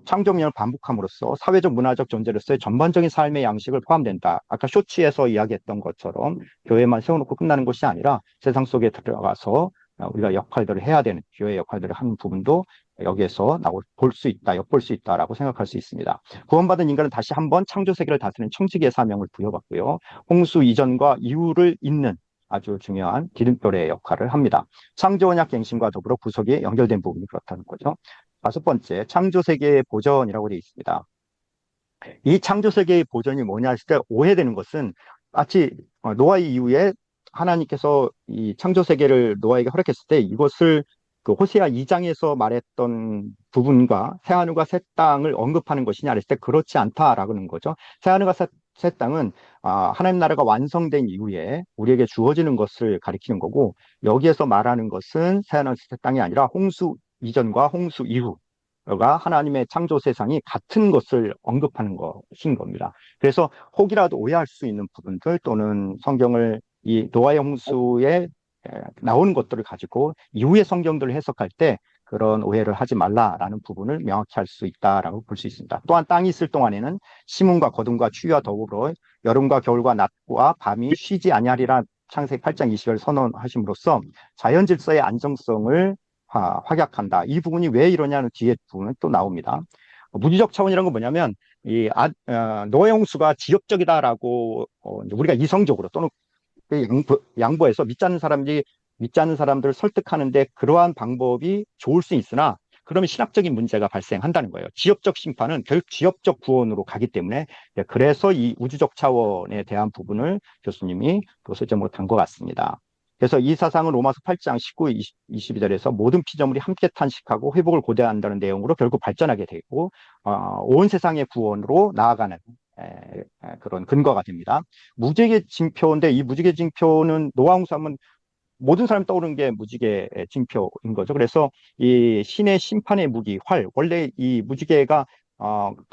Speaker 7: 창조명을 반복함으로써 사회적 문화적 존재로서의 전반적인 삶의 양식을 포함된다. 아까 쇼츠에서 이야기했던 것처럼 교회만 세워놓고 끝나는 것이 아니라 세상 속에 들어가서 우리가 역할들을 해야 되는 교회의 역할들을 하는 부분도 여기에서 볼 수 있다, 엿볼 수 있다라고 생각할 수 있습니다. 구원받은 인간은 다시 한번 창조 세계를 다스리는 청지기의 사명을 부여받고요. 홍수 이전과 이후를 잇는 아주 중요한 기름돌의 역할을 합니다. 창조 언약 갱신과 더불어 구속이 연결된 부분이 그렇다는 거죠. 다섯 번째, 창조 세계의 보전이라고 되어 있습니다. 이 창조 세계의 보전이 뭐냐 했을 때 오해되는 것은 마치 노아 이후에 하나님께서 이 창조 세계를 노아에게 허락했을 때 이것을 그 호세아 2장에서 말했던 부분과 새하늘과 새 땅을 언급하는 것이냐 했을 때 그렇지 않다라는 거죠. 새하늘과 새 땅은 하나님 나라가 완성된 이후에 우리에게 주어지는 것을 가리키는 거고, 여기에서 말하는 것은 새하늘 새 땅이 아니라 홍수 이전과 홍수 이후가 하나님의 창조 세상이 같은 것을 언급하는 것인 겁니다. 그래서 혹이라도 오해할 수 있는 부분들 또는 성경을 이 노아의 홍수에 나오는 것들을 가지고 이후의 성경들을 해석할 때 그런 오해를 하지 말라라는 부분을 명확히 할 수 있다라고 볼 수 있습니다. 또한 땅이 있을 동안에는 심음과 거둠과 추위와 더불어 여름과 겨울과 낮과 밤이 쉬지 아니하리라 창세기 8장 20절 선언하심으로써 자연 질서의 안정성을 확약한다. 이 부분이 왜 이러냐는 뒤에 부분은 또 나옵니다. 무지적 차원이라는 건 뭐냐면 노아의 홍수가 지역적이다라고 이제 우리가 이성적으로 또는 양보해서 믿지 않는 사람들을 설득하는데 그러한 방법이 좋을 수 있으나 그러면 신학적인 문제가 발생한다는 거예요. 지역적 심판은 결국 지역적 구원으로 가기 때문에 그래서 이 우주적 차원에 대한 부분을 교수님이 또 설정 못한 것 같습니다. 그래서 이 사상은 로마서 8장 19, 22절에서 모든 피조물이 함께 탄식하고 회복을 고대한다는 내용으로 결국 발전하게 되고 온 세상의 구원으로 나아가는 그런 근거가 됩니다. 무지개 징표인데 이 무지개 징표는 노아 홍수하면 모든 사람이 떠오르는 게 무지개 징표인 거죠. 그래서 이 신의 심판의 무기 활, 원래 이 무지개가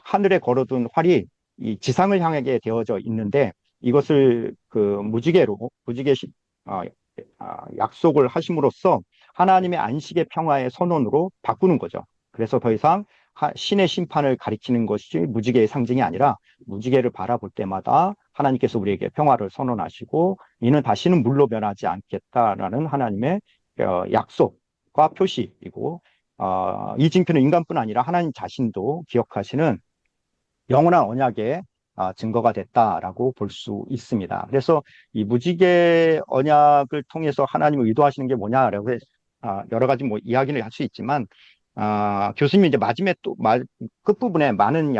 Speaker 7: 하늘에 걸어둔 활이 이 지상을 향하게 되어져 있는데 이것을 그 무지개 약속을 하심으로써 하나님의 안식의 평화의 선언으로 바꾸는 거죠. 그래서 더 이상 신의 심판을 가리키는 것이 무지개의 상징이 아니라 무지개를 바라볼 때마다 하나님께서 우리에게 평화를 선언하시고 이는 다시는 물로 변하지 않겠다라는 하나님의 약속과 표시이고 이 징표는 인간뿐 아니라 하나님 자신도 기억하시는 영원한 언약의 증거가 됐다라고 볼 수 있습니다. 그래서 이 무지개 언약을 통해서 하나님을 의도하시는 게 뭐냐라고 여러 가지 뭐 이야기를 할 수 있지만 교수님이 이제 마지막에 또 끝부분에 많은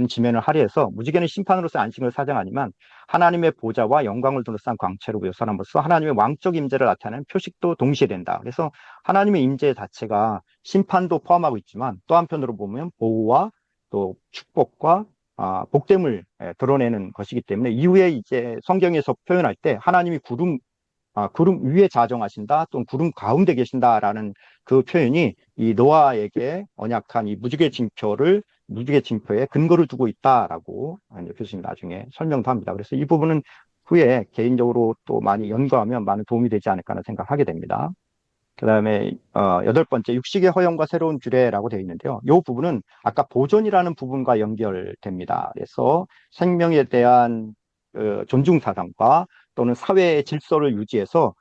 Speaker 7: 지면을 할애해서 무지개는 심판으로서 안식을 사정하지만 하나님의 보좌와 영광을 둘러싼 광채로 묘사함으로써 하나님의 왕적 임재를 나타내는 표식도 동시에 된다. 그래서 하나님의 임재 자체가 심판도 포함하고 있지만 또 한편으로 보면 보호와 또 축복과 복됨을 드러내는 것이기 때문에 이후에 이제 성경에서 표현할 때 하나님이 구름 위에 자정하신다 또는 구름 가운데 계신다라는 그 표현이 이 노아에게 언약한 이 무지개 징표에 근거를 두고 있다라고 교수님 나중에 설명도 합니다. 그래서 이 부분은 후에 개인적으로 또 많이 연구하면 많은 도움이 되지 않을까 하는 생각을 하게 됩니다. 그 다음에 8번째 육식의 허용과 새로운 규례라고 되어 있는데요. 이 부분은 아까 보존이라는 부분과 연결됩니다. 그래서 생명에 대한 존중 사상과 또는 사회의 질서를 유지해서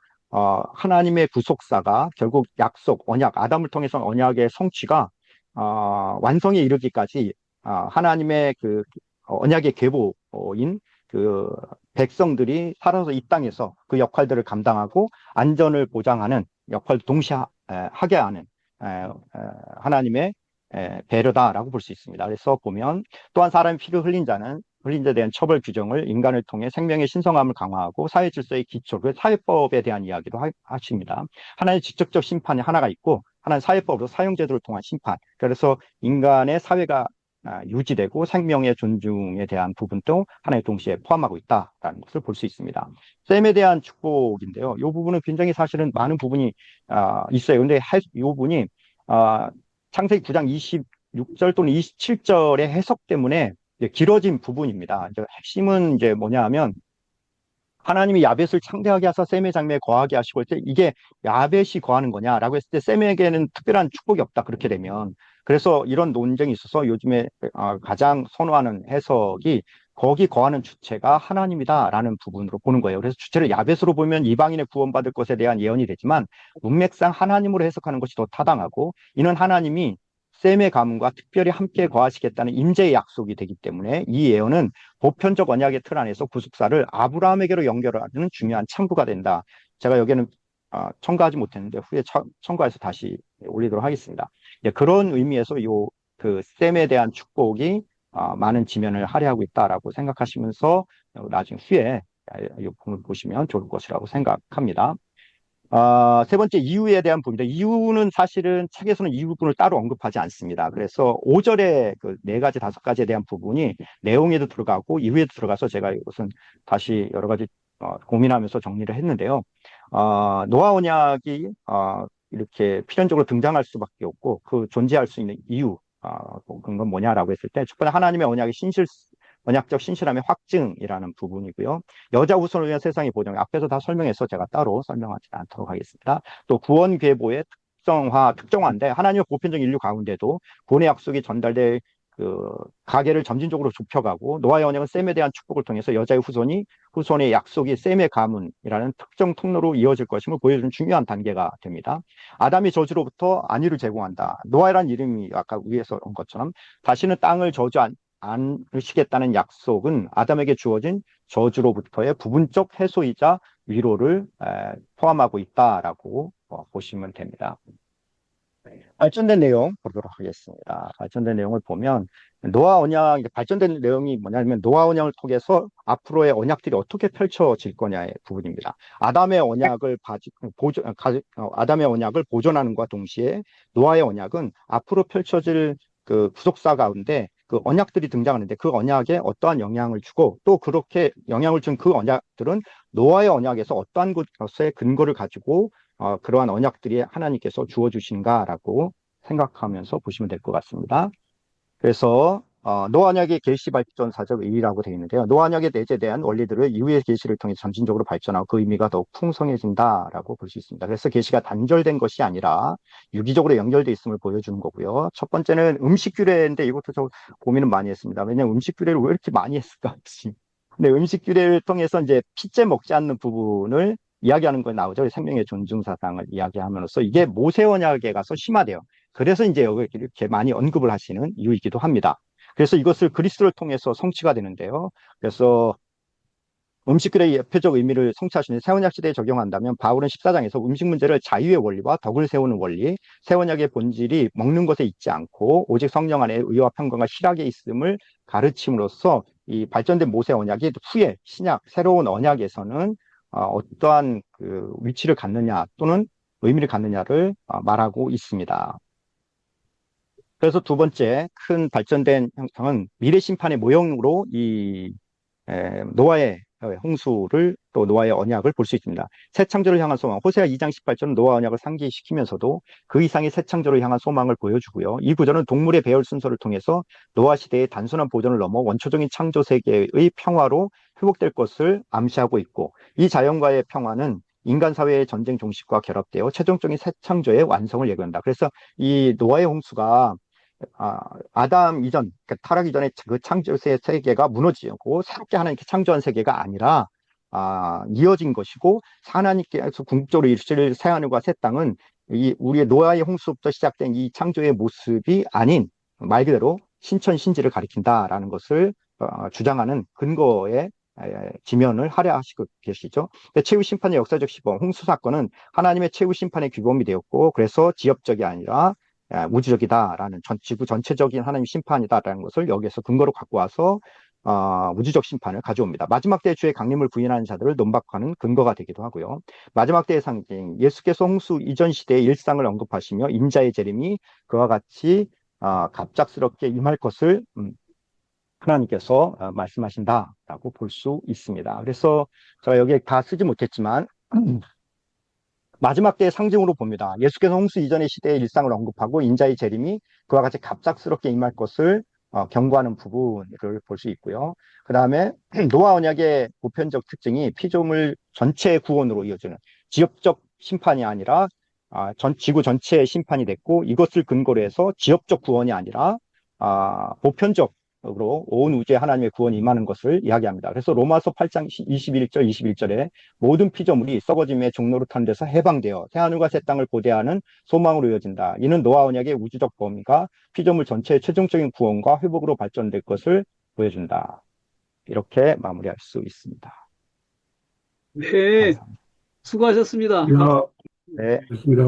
Speaker 7: 하나님의 구속사가 결국 약속, 언약, 아담을 통해서 언약의 성취가 완성에 이르기까지 하나님의 그 언약의 계보인 그 백성들이 살아서 이 땅에서 그 역할들을 감당하고 안전을 보장하는 역할도 동시에 하게 하는 하나님의 배려다라고 볼 수 있습니다. 그래서 보면 또한 사람이 피를 흘린 자에 대한 처벌 규정을 인간을 통해 생명의 신성함을 강화하고 사회 질서의 기초, 그 사회법에 대한 이야기도 하십니다. 하나의 직접적 심판이 하나가 있고 하나는 사회법으로 사형제도를 통한 심판. 그래서 인간의 사회가 유지되고 생명의 존중에 대한 부분도 하나의 동시에 포함하고 있다라는 것을 볼 수 있습니다. 셈에 대한 축복인데요. 이 부분은 굉장히 사실은 많은 부분이 있어요. 근데 이 부분이 창세기 9장 26절 또는 27절의 해석 때문에 길어진 부분입니다. 이제 핵심은 이제 뭐냐 하면 하나님이 야벳을 창대하게 하사 셈의 장래에 거하게 하시고 이게 야벳이 거하는 거냐라고 했을 때 셈에게는 특별한 축복이 없다 그렇게 되면 그래서 이런 논쟁이 있어서 요즘에 가장 선호하는 해석이 거기 거하는 주체가 하나님이다라는 부분으로 보는 거예요. 그래서 주체를 야벳으로 보면 이방인의 구원받을 것에 대한 예언이 되지만 문맥상 하나님으로 해석하는 것이 더 타당하고 이는 하나님이 셈의 가문과 특별히 함께 거하시겠다는 임재의 약속이 되기 때문에 이 예언은 보편적 언약의 틀 안에서 구속사를 아브라함에게로 연결하는 중요한 참고가 된다. 제가 여기에는 첨가하지 못했는데 후에 첨가해서 다시 올리도록 하겠습니다. 그런 의미에서 그 셈에 대한 축복이 많은 지면을 할애하고 있다라고 생각하시면서 나중에 후에 이 부분을 보시면 좋을 것이라고 생각합니다. 세 번째 이유에 대한 부분인데 이유는 사실은 책에서는 이유 부분을 따로 언급하지 않습니다. 그래서 5절에 그 4가지, 5가지에 대한 부분이 내용에도 들어가고 이유에도 들어가서 제가 이것은 다시 여러 가지 고민하면서 정리를 했는데요. 노아 언약이 이렇게 필연적으로 등장할 수밖에 없고 그 존재할 수 있는 이유 그건 뭐냐라고 했을 때 첫 번째 하나님의 언약적 신실함의 확증이라는 부분이고요. 여자 후손을 위한 세상의 보정 앞에서 다 설명해서 제가 따로 설명하지 않도록 하겠습니다. 또 구원 계보의 특정화인데 하나님의 보편적 인류 가운데도 구원의 약속이 전달될 그 가계를 점진적으로 좁혀가고 노아의 언약은 셈에 대한 축복을 통해서 여자의 후손의 약속이 셈의 가문이라는 특정 통로로 이어질 것임을 보여주는 중요한 단계가 됩니다. 아담이 저주로부터 안위를 제공한다. 노아라는 이름이 아까 위에서 온 것처럼 다시는 땅을 저주 않으시겠다는 약속은 아담에게 주어진 저주로부터의 부분적 해소이자 위로를 포함하고 있다라고 보시면 됩니다. 발전된 내용 보도록 하겠습니다. 발전된 내용을 보면 노아 언약, 발전된 내용이 뭐냐면 노아 언약을 통해서 앞으로의 언약들이 어떻게 펼쳐질 거냐의 부분입니다. 아담의 언약을 보존하는과 동시에 노아의 언약은 앞으로 펼쳐질 그 구속사 가운데 그 언약들이 등장하는데 그 언약에 어떠한 영향을 주고 또 그렇게 영향을 준 그 언약들은 노아의 언약에서 어떠한 것의 근거를 가지고 그러한 언약들이 하나님께서 주어주신가라고 생각하면서 보시면 될 것 같습니다. 그래서 노아 언약의 계시 발전사적 의의라고 되어 있는데요. 노아 언약에 내재된 원리들을 이후의 계시를 통해 점진적으로 발전하고 그 의미가 더욱 풍성해진다라고 볼 수 있습니다. 그래서 계시가 단절된 것이 아니라 유기적으로 연결되어 있음을 보여주는 거고요. 첫 번째는 음식 규례인데 이것도 저 고민을 많이 했습니다. 왜냐하면 음식 규례를 왜 이렇게 많이 했을까? 근데 음식 규례를 통해서 이제 피째 먹지 않는 부분을 이야기하는 거 나오죠. 생명의 존중 사상을 이야기하면서 이게 모세 언약에 가서 심화돼요. 그래서 이제 여기 이렇게 많이 언급을 하시는 이유이기도 합니다. 그래서 이것을 그리스도를 통해서 성취가 되는데요. 그래서 음식규례의 예표적 의미를 성취하시는 새언약 시대에 적용한다면 바울은 14장에서 음식 문제를 자유의 원리와 덕을 세우는 원리, 새언약의 본질이 먹는 것에 있지 않고 오직 성령 안에 의와 평강과 실학에 있음을 가르침으로써 이 발전된 모세 언약이 후에 신약 새로운 언약에서는 어떠한 그 위치를 갖느냐 또는 의미를 갖느냐를 말하고 있습니다. 그래서 두 번째 큰 발전된 형상은 미래 심판의 모형으로 이 노아의 홍수를 또 노아의 언약을 볼 수 있습니다. 새 창조를 향한 소망, 호세아 2장 18절은 노아 언약을 상기시키면서도 그 이상의 새 창조를 향한 소망을 보여주고요. 이 구절은 동물의 배열 순서를 통해서 노아 시대의 단순한 보존을 넘어 원초적인 창조 세계의 평화로 회복될 것을 암시하고 있고 이 자연과의 평화는 인간 사회의 전쟁 종식과 결합되어 최종적인 새 창조의 완성을 예고한다. 그래서 이 노아의 홍수가 아담 이전, 그러니까 타락 이전의 그 창조의 세계가 무너지고 새롭게 하나님께 창조한 세계가 아니라 이어진 것이고 하나님께서 궁극적으로 이루실 새하늘과 새 땅은 이 우리의 노아의 홍수부터 시작된 이 창조의 모습이 아닌 말 그대로 신천신지를 가리킨다라는 것을 주장하는 근거의 지면을 할애하시고 계시죠. 최후 심판의 역사적 시범, 홍수 사건은 하나님의 최후 심판의 규범이 되었고 그래서 지역적이 아니라 우주적이다라는 지구 전체적인 하나님 심판이다라는 것을 여기에서 근거로 갖고 와서 우주적 심판을 가져옵니다. 마지막 때의 주의 강림을 부인하는 자들을 논박하는 근거가 되기도 하고요. 마지막 때의 상징, 예수께서 홍수 이전 시대의 일상을 언급하시며 인자의 재림이 그와 같이 갑작스럽게 임할 것을 하나님께서 말씀하신다라고 볼 수 있습니다. 그래서 제가 여기에 다 쓰지 못했지만 마지막 때의 상징으로 봅니다. 예수께서 홍수 이전의 시대의 일상을 언급하고 인자의 재림이 그와 같이 갑작스럽게 임할 것을 경고하는 부분을 볼 수 있고요. 그 다음에 노아 언약의 보편적 특징이 피조물 전체의 구원으로 이어지는 지역적 심판이 아니라 지구 전체의 심판이 됐고 이것을 근거로 해서 지역적 구원이 아니라 보편적으로 온 우주에 하나님의 구원이 임하는 것을 이야기합니다. 그래서 로마서 8장 21절에 모든 피조물이 썩어짐의 종로로 타는 데서 해방되어 새하늘과 새 땅을 고대하는 소망으로 이어진다. 이는 노아 언약의 우주적 범위가 피조물 전체의 최종적인 구원과 회복으로 발전될 것을 보여준다. 이렇게 마무리할 수 있습니다.
Speaker 1: 네,
Speaker 7: 감사합니다.
Speaker 1: 수고하셨습니다.
Speaker 3: 야,
Speaker 7: 네.
Speaker 3: 됐습니다.